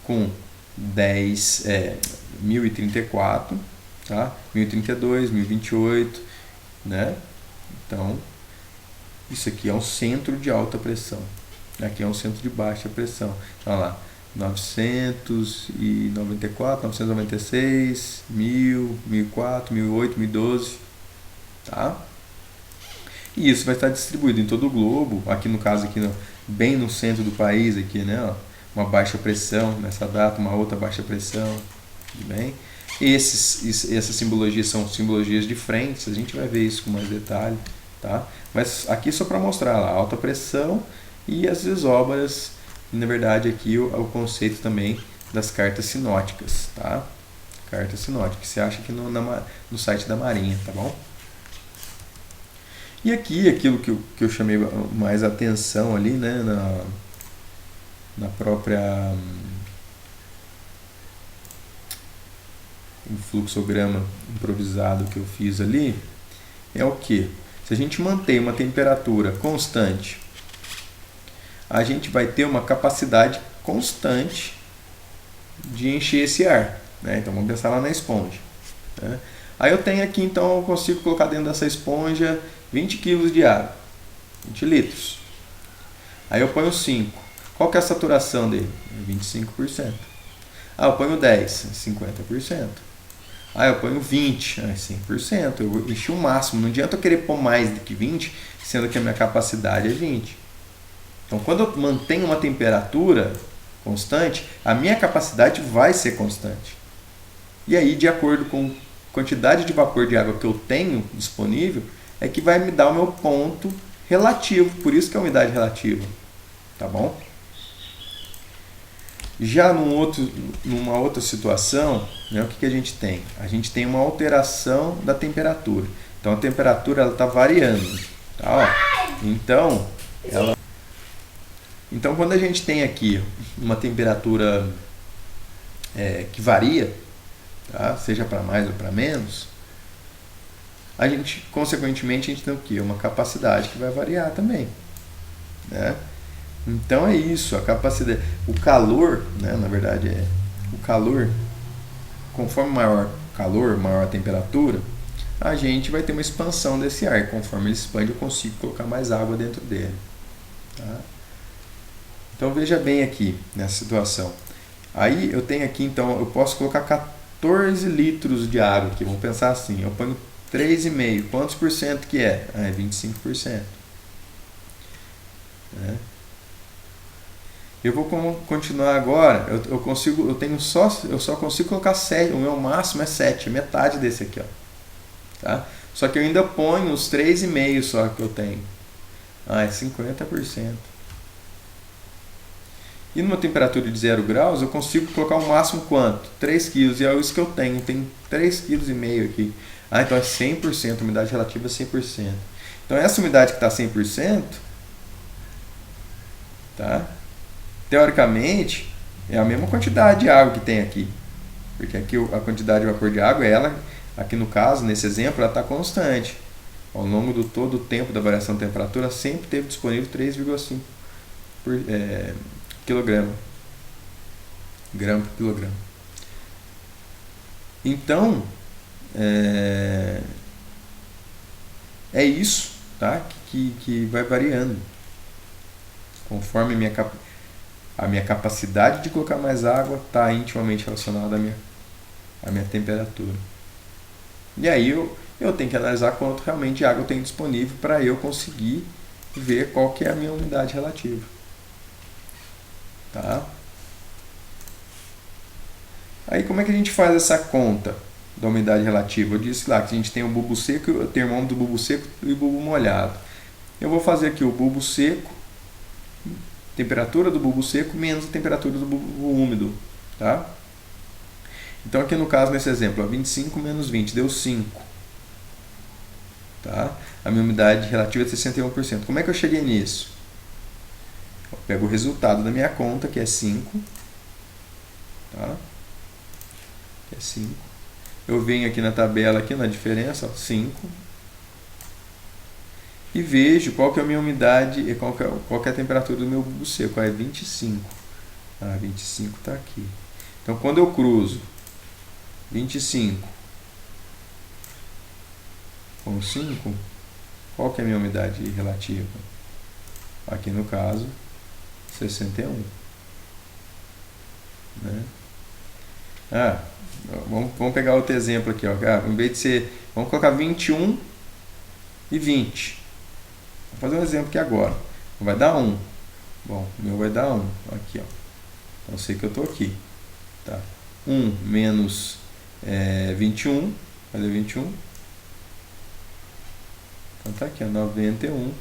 com 1034, tá? 1032, 1028, né? Então, isso aqui é um centro de alta pressão. Aqui é um centro de baixa pressão. Então, olha lá. 994, 996, 1000, 1004, 1008, 1012, tá? E isso vai estar distribuído em todo o globo, aqui no caso aqui bem no centro do país aqui, né? Ó, uma baixa pressão nessa data, uma outra baixa pressão, tudo bem? Essas simbologias são simbologias de frentes, a gente vai ver isso com mais detalhe, tá? Mas aqui só para mostrar lá, alta pressão e as isóbaras. Na verdade, aqui o conceito também das cartas sinóticas, tá? Cartas sinóticas, você acha aqui no site da Marinha, tá bom? E aqui, aquilo que eu chamei mais atenção ali, né, na própria um fluxograma improvisado que eu fiz ali, é o que? Se a gente mantém uma temperatura constante, a gente vai ter uma capacidade constante de encher esse ar, né? Então vamos pensar lá na esponja, né? Aí eu tenho aqui, então eu consigo colocar dentro dessa esponja 20 kg de água, 20 litros. Aí eu ponho 5. Qual que é a saturação dele? 25%. Ah, eu ponho 10, 50%. Ah, eu ponho 20, 100%. Eu enchi o máximo. Não adianta eu querer pôr mais do que 20, sendo que a minha capacidade é 20. Então, quando eu mantenho uma temperatura constante, a minha capacidade vai ser constante. E aí, de acordo com a quantidade de vapor de água que eu tenho disponível, é que vai me dar o meu ponto relativo. Por isso que é a umidade relativa. Tá bom? Já numa outra situação, né, o que a gente tem? A gente tem uma alteração da temperatura. Então a temperatura está variando. Tá, ó. Então quando a gente tem aqui uma temperatura que varia, tá, seja para mais ou para menos, a gente, consequentemente, a gente tem o quê? Uma capacidade que vai variar também, né? Então é isso, a capacidade, o calor, né, na verdade o calor, conforme maior o calor, maior a temperatura, a gente vai ter uma expansão desse ar, e conforme ele expande eu consigo colocar mais água dentro dele, tá? Então veja bem aqui, nessa situação, aí eu tenho aqui, então eu posso colocar 14 litros de água aqui, vamos pensar assim, eu ponho 3,5, quantos por cento que é? É 25%, né? Eu vou continuar agora, eu só consigo colocar 7, o meu máximo é 7, metade desse aqui, ó. Tá? Só que eu ainda ponho os 3,5 só que eu tenho. É 50%. E numa temperatura de 0 graus, eu consigo colocar o máximo quanto? 3 kg, e é isso que eu tenho 3,5 kg aqui. Então é 100%, umidade relativa é 100%. Então essa umidade que está 100%, tá? Teoricamente, é a mesma quantidade de água que tem aqui. Porque aqui a quantidade de vapor de água, aqui no caso, nesse exemplo, ela está constante. Ao longo do todo o tempo da variação de temperatura, sempre teve disponível 3,5 quilograma. Grama por quilograma. Então, é isso, tá? que vai variando. Conforme a minha capacidade de colocar mais água está intimamente relacionada à minha temperatura. E aí eu tenho que analisar quanto realmente de água eu tenho disponível para eu conseguir ver qual que é a minha umidade relativa. Tá? Aí como é que a gente faz essa conta da umidade relativa? Eu disse lá que a gente tem o bulbo seco, o termômetro do bulbo seco e o bulbo molhado. Eu vou fazer aqui o bulbo seco, temperatura do bulbo seco menos a temperatura do bulbo úmido, tá? Então aqui no caso, nesse exemplo, 25 menos 20 deu 5, tá? A minha umidade relativa é de 61%. Como é que eu cheguei nisso? Eu pego o resultado da minha conta, que é 5, tá? Que é 5. Eu venho aqui na tabela, aqui na diferença, ó, 5. E vejo qual que é a minha umidade e qual que é a temperatura do meu bulbo seco. É 25. 25 está aqui. Então, quando eu cruzo 25 com 5, qual que é a minha umidade relativa? Aqui no caso, 61. Né? Vamos pegar outro exemplo aqui. Ó. Em vez de ser, vamos colocar 21 e 20. Vou fazer um exemplo aqui agora. Vai dar 1. Bom, o meu vai dar 1. Aqui, ó. Então eu sei que eu estou aqui. Tá? 1 menos 21. Vai dar 21. Então tá aqui, ó, 91%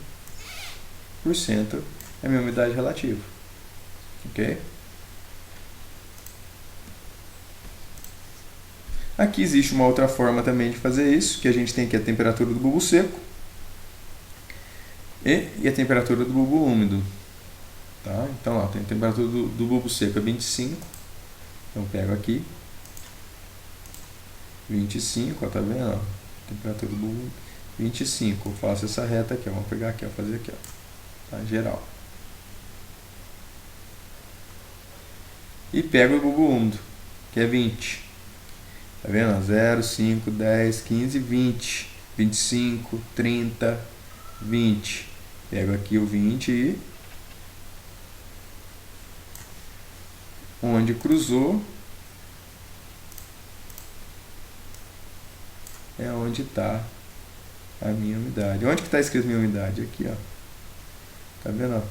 é a minha umidade relativa. Ok? Aqui existe uma outra forma também de fazer isso, que a gente tem aqui a temperatura do bulbo seco e a temperatura do bulbo úmido. Tá? Então, ó, tem a temperatura do bulbo seco é 25. Então, pego aqui 25, ó, tá vendo? Ó, temperatura do bulbo 25. Eu faço essa reta aqui, ó, vamos pegar aqui, ó, fazer aqui, ó, tá? Geral. E pego o bulbo úmido, que é 20. Tá vendo? 0, 5, 10, 15, 20, 25, 30, 20. Pego aqui o 20 e onde cruzou é onde está a minha umidade. Onde que está escrito minha umidade? Aqui, ó. Tá vendo? Ó?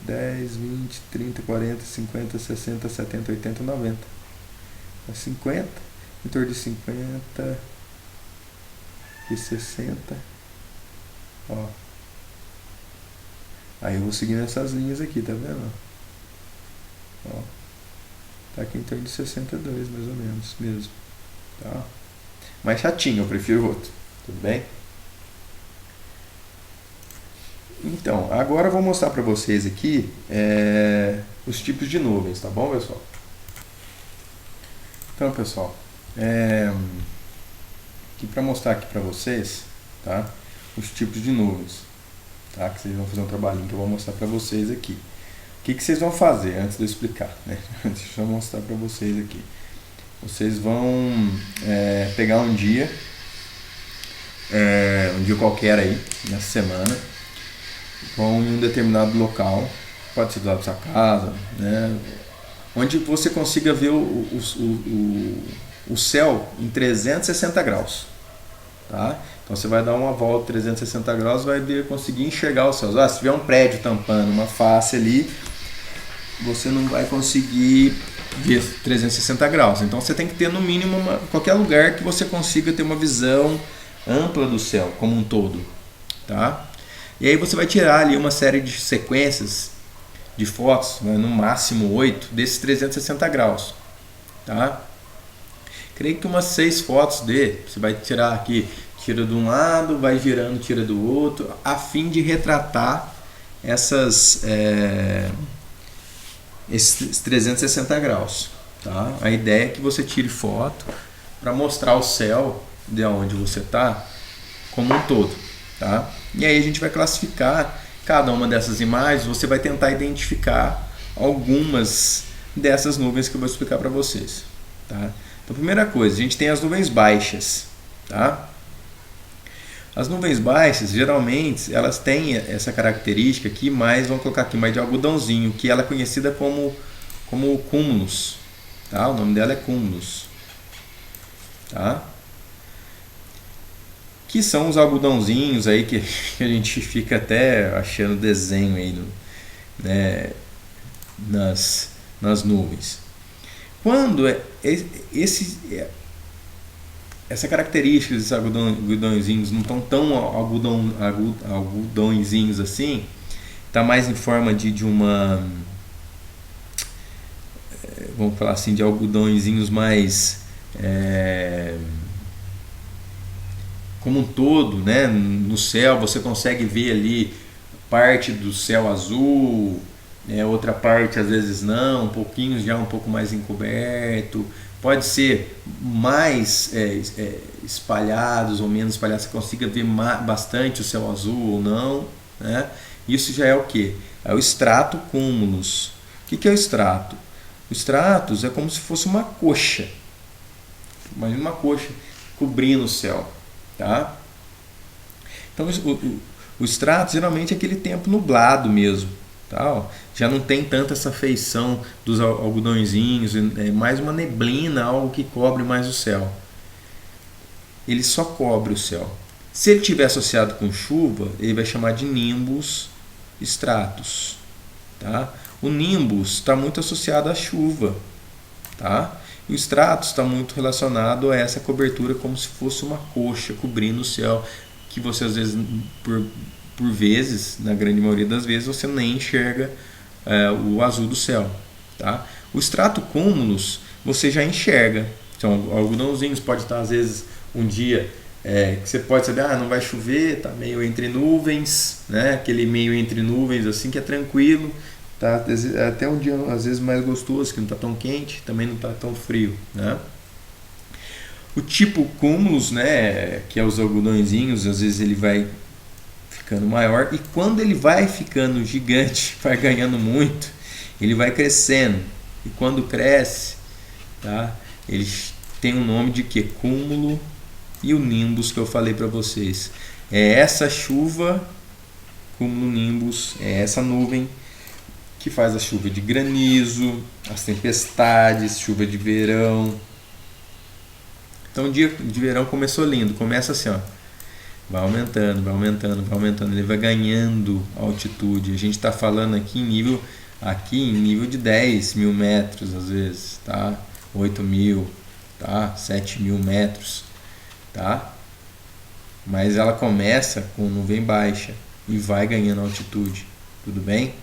10, 20, 30, 40, 50, 60, 70, 80, 90. 50, em torno de 50 e 60. Ó. Aí eu vou seguindo essas linhas aqui, tá vendo? Ó. Tá aqui em torno de 62, mais ou menos, mesmo. Tá? Mais chatinho, eu prefiro o outro. Tudo bem? Então, agora eu vou mostrar para vocês aqui os tipos de nuvens, tá bom, pessoal? Então, pessoal, aqui para mostrar aqui para vocês, tá? Os tipos de nuvens, tá? Que vocês vão fazer um trabalhinho que eu vou mostrar para vocês aqui. O que vocês vão fazer antes de eu explicar, né? Deixa eu mostrar para vocês aqui. Vocês vão pegar um dia qualquer aí, nessa semana, vão em um determinado local, pode ser do lado da sua casa, né? Onde você consiga ver o céu em 360 graus. Tá? Então você vai dar uma volta 360 graus, vai conseguir enxergar os céus. Se tiver um prédio tampando uma face ali, você não vai conseguir ver 360 graus. Então você tem que ter no mínimo qualquer lugar que você consiga ter uma visão ampla do céu como um todo. Tá? E aí você vai tirar ali uma série de sequências de fotos, né, no máximo 8, desses 360 graus. Tá? Creio que umas 6 fotos você vai tirar aqui, tira de um lado, vai girando, tira do outro, a fim de retratar esses 360 graus. Tá? A ideia é que você tire foto para mostrar o céu de onde você está como um todo. Tá? E aí a gente vai classificar cada uma dessas imagens, você vai tentar identificar algumas dessas nuvens que eu vou explicar para vocês. Tá? Então, primeira coisa, a gente tem as nuvens baixas. Tá? As nuvens baixas, geralmente, elas têm essa característica aqui, mas vamos colocar aqui mais de algodãozinho, que ela é conhecida como cúmulos. Tá? O nome dela é cúmulos. Tá? Que são os algodãozinhos aí que a gente fica até achando desenho aí nas nuvens. Quando essa característica desses algodãozinhos não estão tão algodãozinhos assim, está mais em forma de uma, vamos falar assim, de algodãozinhos mais como um todo, né? No céu você consegue ver ali parte do céu azul, outra parte às vezes não, um pouquinho já um pouco mais encoberto, pode ser mais espalhados ou menos espalhados, você consiga ver bastante o céu azul ou não, né? Isso já é o que? É o estrato cúmulus. O que é o estrato? O estratus é como se fosse uma coxa, imagina uma coxa cobrindo o céu. Tá? Então o estrato geralmente é aquele tempo nublado mesmo, tá? Já não tem tanta essa feição dos algodõezinhos, é mais uma neblina, algo que cobre mais o céu. Ele só cobre o céu. Se ele estiver associado com chuva, ele vai chamar de nimbus stratus. Tá? O nimbus está muito associado à chuva. Tá? E o stratus está muito relacionado a essa cobertura como se fosse uma coxa cobrindo o céu, que você às vezes, por vezes, na grande maioria das vezes, você nem enxerga o azul do céu. Tá? O strato cúmulus você já enxerga. Então, algodãozinhos pode estar às vezes um dia que você pode saber, não vai chover, tá meio entre nuvens, né? Aquele meio entre nuvens assim que é tranquilo, tá até um dia às vezes mais gostoso, que não tá tão quente, também não tá tão frio, né? O tipo cúmulos, né, que é os algodõezinhos, às vezes ele vai ficando maior, e quando ele vai ficando gigante, vai ganhando muito, ele vai crescendo, e quando cresce, tá, ele tem um nome de que? Cúmulo e o nimbus que eu falei para vocês. É essa chuva, cúmulo nimbus, é essa nuvem que faz a chuva de granizo, as tempestades, chuva de verão. Então o dia de verão começou lindo, começa assim, ó, vai aumentando, vai aumentando, vai aumentando, ele vai ganhando altitude. A gente está falando aqui em nível de 10 mil metros às vezes, tá? 8 mil, tá? 7 mil metros, tá? Mas ela começa com nuvem baixa e vai ganhando altitude, tudo bem?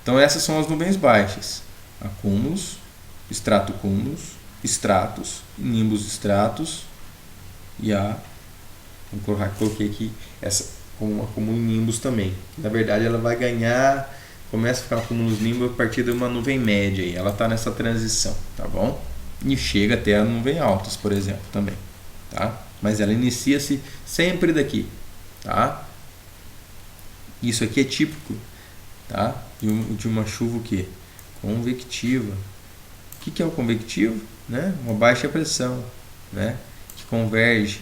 Então essas são as nuvens baixas: acúmulos, estratocúmulos, estratos, nimbus estratos e coloquei aqui essa como acúmulo nimbus também. Na verdade ela vai ganhar, começa a ficar acúmulos nimbus a partir de uma nuvem média e ela está nessa transição, tá bom? E chega até a nuvem altas, por exemplo, também, tá? Mas ela inicia-se sempre daqui, tá? Isso aqui é típico, tá? De uma chuva o quê? Convectiva. O que é o convectivo? Né? Uma baixa pressão, né? Que converge,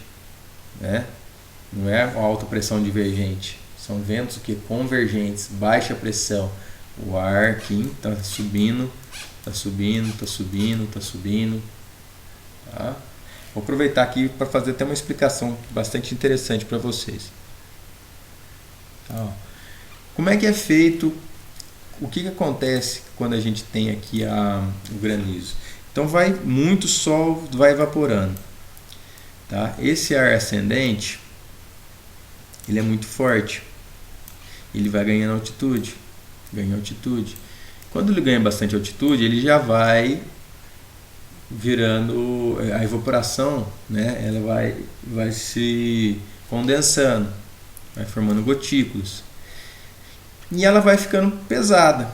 né? Não é uma alta pressão divergente, são ventos que convergentes, baixa pressão. O ar aqui está subindo, está subindo, está subindo, está subindo, tá? Vou aproveitar aqui para fazer até uma explicação bastante interessante para vocês. Tá? Como é que é feito? O que acontece quando a gente tem aqui o granizo? Então vai muito sol, vai evaporando, tá? Esse ar ascendente, ele é muito forte, ele vai ganhando altitude, ganha altitude. Quando ele ganha bastante altitude, ele já vai virando a evaporação, né? Ela vai se condensando, vai formando gotículas e ela vai ficando pesada,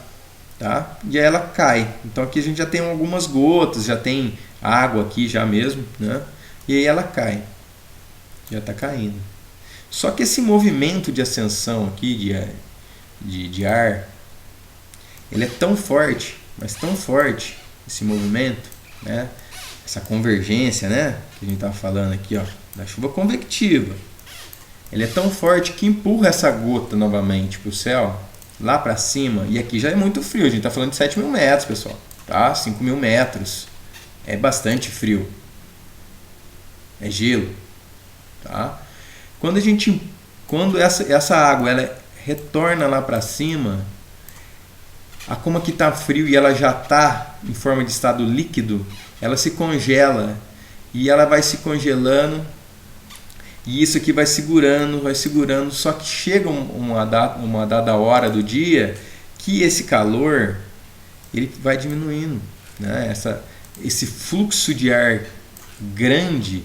tá? E aí ela cai. Então aqui a gente já tem algumas gotas, já tem água aqui já mesmo, né? E aí ela cai, já está caindo. Só que esse movimento de ascensão aqui de ar, ele é tão forte, mas tão forte esse movimento, né? Essa convergência, né? Que a gente estava falando aqui, ó, da chuva convectiva. Ele é tão forte que empurra essa gota novamente para o céu, lá para cima. E aqui já é muito frio, a gente está falando de 7 mil metros, pessoal, tá? 5 mil metros. É bastante frio. É gelo, tá? Quando essa água ela retorna lá para cima, como aqui está frio e ela já está em forma de estado líquido, ela se congela e ela vai se congelando e isso aqui vai segurando, só que chega uma dada hora do dia que esse calor ele vai diminuindo, né? Esse fluxo de ar grande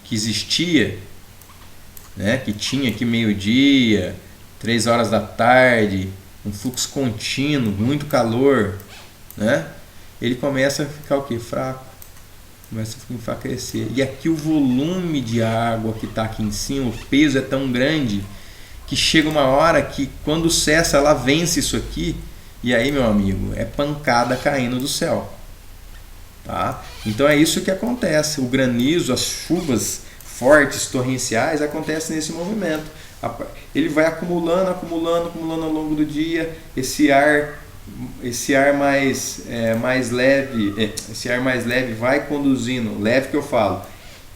que existia, né? Que tinha aqui meio-dia, 3 horas da tarde, um fluxo contínuo, muito calor, né? Ele começa a ficar o quê? Fraco, começa a enfraquecer. E aqui o volume de água que está aqui em cima, o peso é tão grande que chega uma hora que quando cessa ela vence isso aqui e aí, meu amigo, é pancada caindo do céu, tá? Então é isso que acontece. O granizo, as chuvas fortes, torrenciais, acontecem nesse movimento. Ele vai acumulando ao longo do dia. Esse ar mais leve vai conduzindo, leve que eu falo,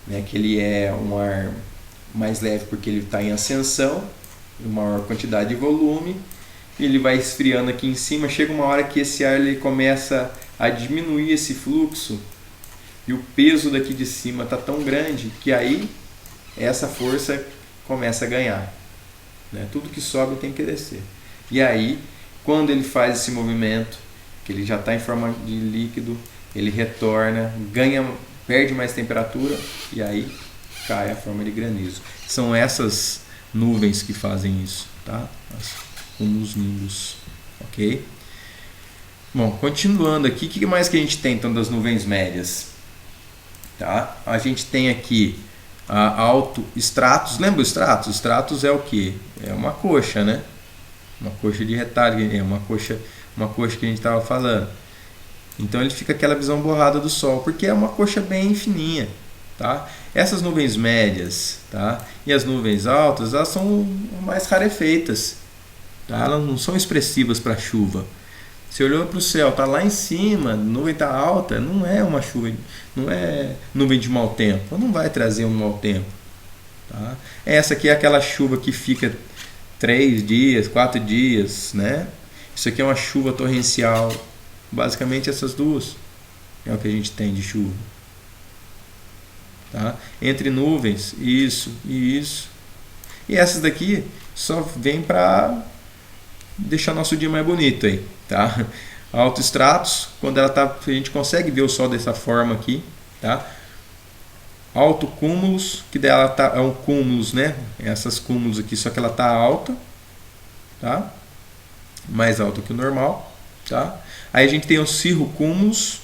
né, que ele é um ar mais leve porque ele está em ascensão, maior quantidade de volume, e ele vai esfriando aqui em cima. Chega uma hora que esse ar ele começa a diminuir esse fluxo e o peso daqui de cima está tão grande que aí essa força começa a ganhar, né? Tudo que sobe tem que descer. E aí, quando ele faz esse movimento, que ele já está em forma de líquido, ele retorna, perde mais temperatura e aí cai a forma de granizo. São essas nuvens que fazem isso, tá? As cumulonimbus, ok? Bom, continuando aqui, o que mais que a gente tem então das nuvens médias? Tá? A gente tem aqui alto estratos. Lembra o estratos? Estratos é o que? É uma coxa, né? Uma coxa de retalho, é uma coxa que a gente estava falando. Então ele fica aquela visão borrada do Sol, porque é uma coxa bem fininha. Tá? Essas nuvens médias, tá? E as nuvens altas, elas são mais rarefeitas. Tá? Elas não são expressivas para chuva. Você olhou para o céu, está lá em cima, a nuvem está alta, não é uma chuva, não é nuvem de mau tempo, não vai trazer um mau tempo. Tá? Essa aqui é aquela chuva que fica 3 dias, 4 dias, né? Isso aqui é uma chuva torrencial. Basicamente essas duas é o que a gente tem de chuva. Tá? Entre nuvens, isso e isso. E essas daqui só vem para deixar nosso dia mais bonito aí, tá? Altoestratos, quando ela tá, a gente consegue ver o Sol dessa forma aqui, tá? Altocúmulos, que dela tá é um cúmulos, né? Essas cúmulos aqui, só que ela tá alta, tá? Mais alta que o normal, tá? Aí a gente tem os cirrocúmulos,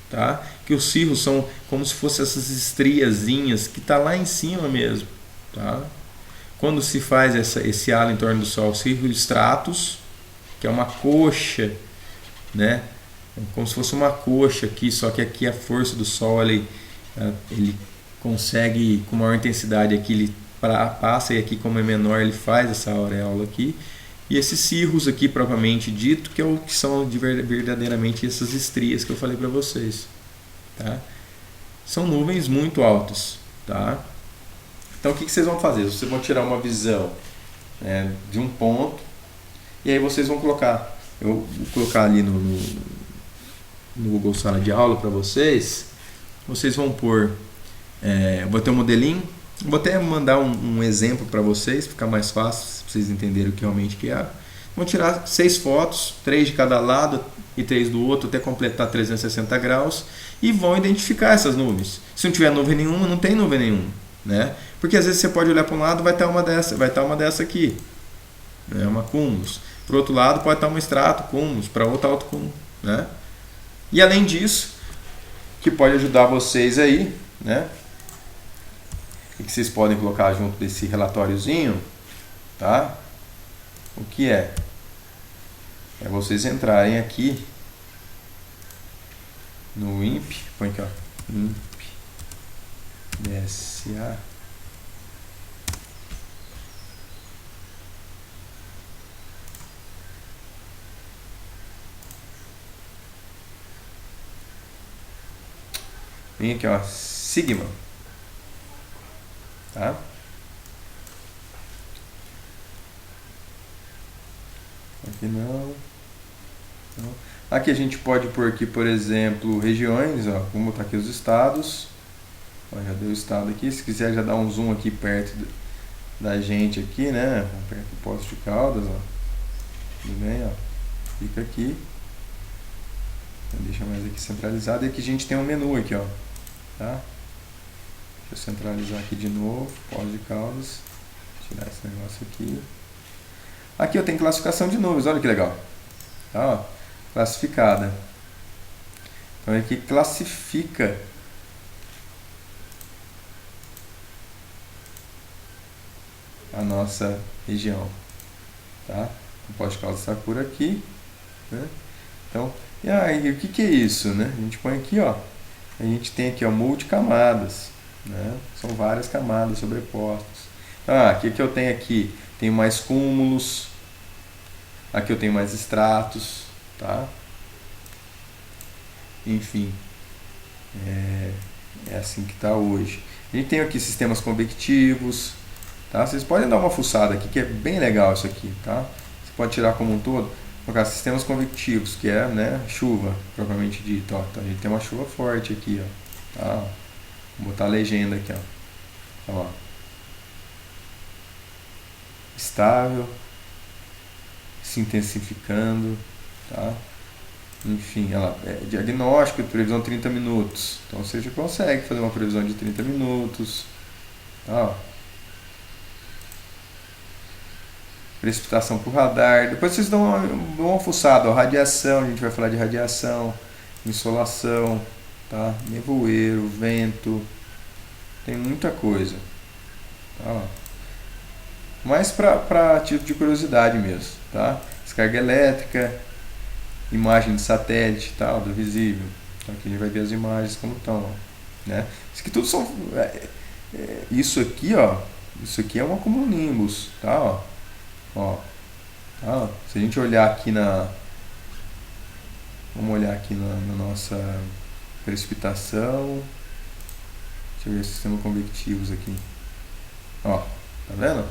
tá? Que os cirros são como se fossem essas estriazinhas que tá lá em cima mesmo, tá? Quando se faz esse halo em torno do Sol, cirrostratus, que é uma coxa, né? Como se fosse uma coxa aqui, só que aqui a força do Sol ele consegue com maior intensidade aqui, ele passa e aqui como é menor ele faz essa auréola aqui. E esses cirros aqui propriamente dito, que é o que são verdadeiramente essas estrias que eu falei para vocês, tá? São nuvens muito altas, tá? Então o que vocês vão fazer? Vocês vão tirar uma visão de um ponto e aí vocês vão colocar, eu vou colocar ali no Google Sala de Aula para vocês. Vocês vão pôr, eu vou ter um modelinho, vou até mandar um exemplo para vocês, ficar mais fácil, para vocês entenderem o que realmente que é. Vão tirar 6 fotos, 3 de cada lado e 3 do outro, até completar 360 graus, e vão identificar essas nuvens. Se não tiver nuvem nenhuma, não tem nuvem nenhuma, né? Porque às vezes você pode olhar para um lado, vai estar uma dessa aqui, né? Uma cúmulos. Para o outro lado pode estar um extrato cúmulos, para outro alto cúmulo, né? E além disso, que pode ajudar vocês aí, né? E que vocês podem colocar junto desse relatóriozinho, tá? O que é? É vocês entrarem aqui no INPE, põe aqui, ó, INPE DSA. Vem aqui, ó, Sigma, tá? Aqui não. Aqui a gente pode pôr aqui, por exemplo, regiões, ó, vamos botar aqui os estados. Ó, já deu o estado aqui, se quiser já dar um zoom aqui perto da gente aqui, né? Perto do Poços de Caldas, ó. Tudo bem, ó. Fica aqui. Deixa mais aqui centralizado. E aqui a gente tem um menu aqui, ó. Tá? Deixa eu centralizar aqui de novo. Poços de Caldas. Tirar esse negócio aqui. Aqui eu tenho classificação de nuvens, olha que legal. Tá, ó, classificada. Então aqui classifica a nossa região. Tá? O Poços de Caldas está por aqui. Né? Então, e aí, o que é isso? Né? A gente põe aqui, ó. A gente tem aqui, ó, multicamadas. Né? São várias camadas sobrepostas. Aqui que eu tenho aqui, tenho mais cúmulos, aqui eu tenho mais estratos, tá? Enfim, é assim que está hoje. A gente tem aqui sistemas convectivos, tá? Vocês podem dar uma fuçada aqui, que é bem legal isso aqui, tá? Você pode tirar como um todo, colocar sistemas convectivos, que é, né, chuva, propriamente dito, ó. Então a gente tem uma chuva forte aqui, ó, tá? Vou botar a legenda aqui, ó. Então, ó. Estável, se intensificando, tá? Enfim, ela é diagnóstico, previsão 30 minutos. Então você já consegue fazer uma previsão de 30 minutos. Ó. Precipitação por radar. Depois vocês dão uma fuçada. Ó, radiação, a gente vai falar de radiação, insolação, tá? Nevoeiro, vento. Tem muita coisa. Tá? Mas para título de curiosidade mesmo, tá? Descarga elétrica, imagem de satélite, tal, do visível. Então aqui a gente vai ver as imagens como estão, ó, né? Isso aqui tudo são isso aqui, ó. Isso aqui é uma cumulonimbus, tá? Ó, tá? Se a gente olhar aqui vamos olhar aqui na nossa precipitação. Deixa eu ver sistema convectivos aqui. Ó, tá vendo?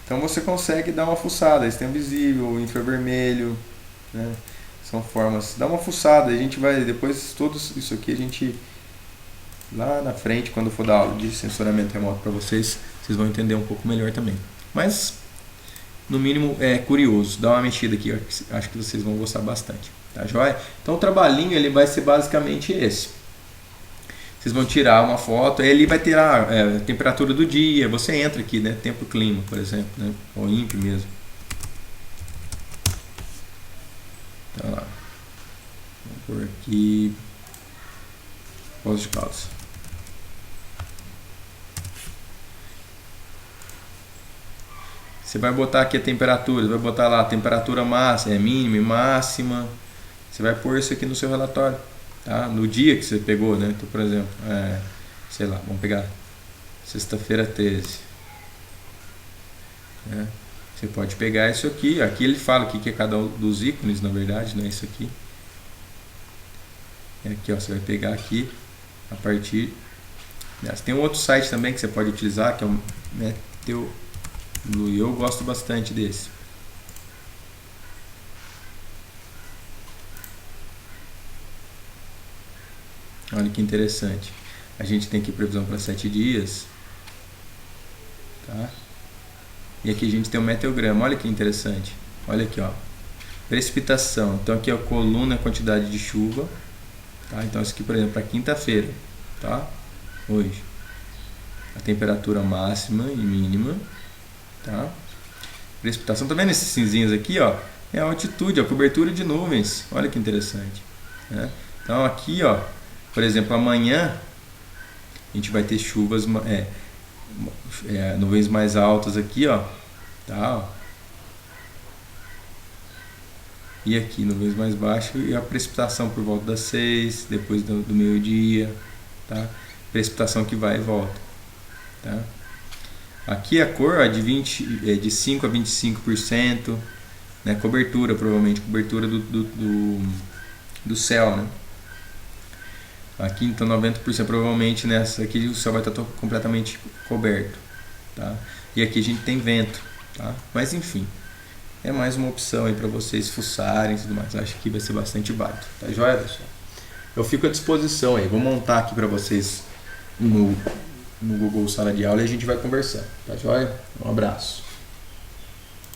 Então você consegue dar uma fuçada, sistema visível, infravermelho, né? São formas. Dá uma fuçada, a gente vai depois tudo isso aqui a gente lá na frente, quando for dar aula de sensoramento remoto para vocês, vocês vão entender um pouco melhor também. Mas no mínimo é curioso, dá uma mexida aqui, acho que vocês vão gostar bastante, tá joia? Então o trabalhinho ele vai ser basicamente esse. Vocês vão tirar uma foto, aí ele vai tirar a temperatura do dia, você entra aqui, né, tempo clima, por exemplo, né, ou INPE mesmo. Tá lá. Vamos por aqui. Poços de Caldas. Você vai botar aqui a temperatura, vai botar lá a temperatura máxima, mínima e máxima. Você vai pôr isso aqui no seu relatório, tá? No dia que você pegou, né? Então, por exemplo, sei lá, vamos pegar sexta-feira 13. Né? Você pode pegar isso aqui. Aqui ele fala o que é cada um dos ícones, na verdade, né? Isso aqui. Aqui, ó, você vai pegar aqui a partir. Tem um outro site também que você pode utilizar, que é o Meteo. Eu gosto bastante desse. Olha que interessante. A gente tem aqui previsão para 7 dias. Tá? E aqui a gente tem um meteograma. Olha que interessante. Olha aqui, ó. Precipitação. Então aqui é a coluna, a quantidade de chuva. Tá? Então isso aqui, por exemplo, para quinta-feira. Tá? Hoje. A temperatura máxima e mínima. Tá? Precipitação. Tá vendo esses cinzinhos aqui, ó? É a altitude, a cobertura de nuvens. Olha que interessante. Né? Então aqui, ó. Por exemplo, amanhã a gente vai ter chuvas, nuvens mais altas aqui, ó, tá, ó. E aqui nuvens mais baixas e a precipitação por volta das 6, depois do meio-dia, tá? Precipitação que vai e volta, tá? Aqui a cor é de 5 a 25%, né? Cobertura, provavelmente cobertura do céu, né? Aqui então 90% provavelmente nessa aqui o céu vai estar completamente coberto, tá? E aqui a gente tem vento, tá? Mas enfim, é mais uma opção aí para vocês fuçarem e tudo mais. Acho que vai ser bastante válido, tá joia, pessoal? Eu fico à disposição aí, vou montar aqui para vocês no Google Sala de Aula e a gente vai conversar, tá joia? Um abraço.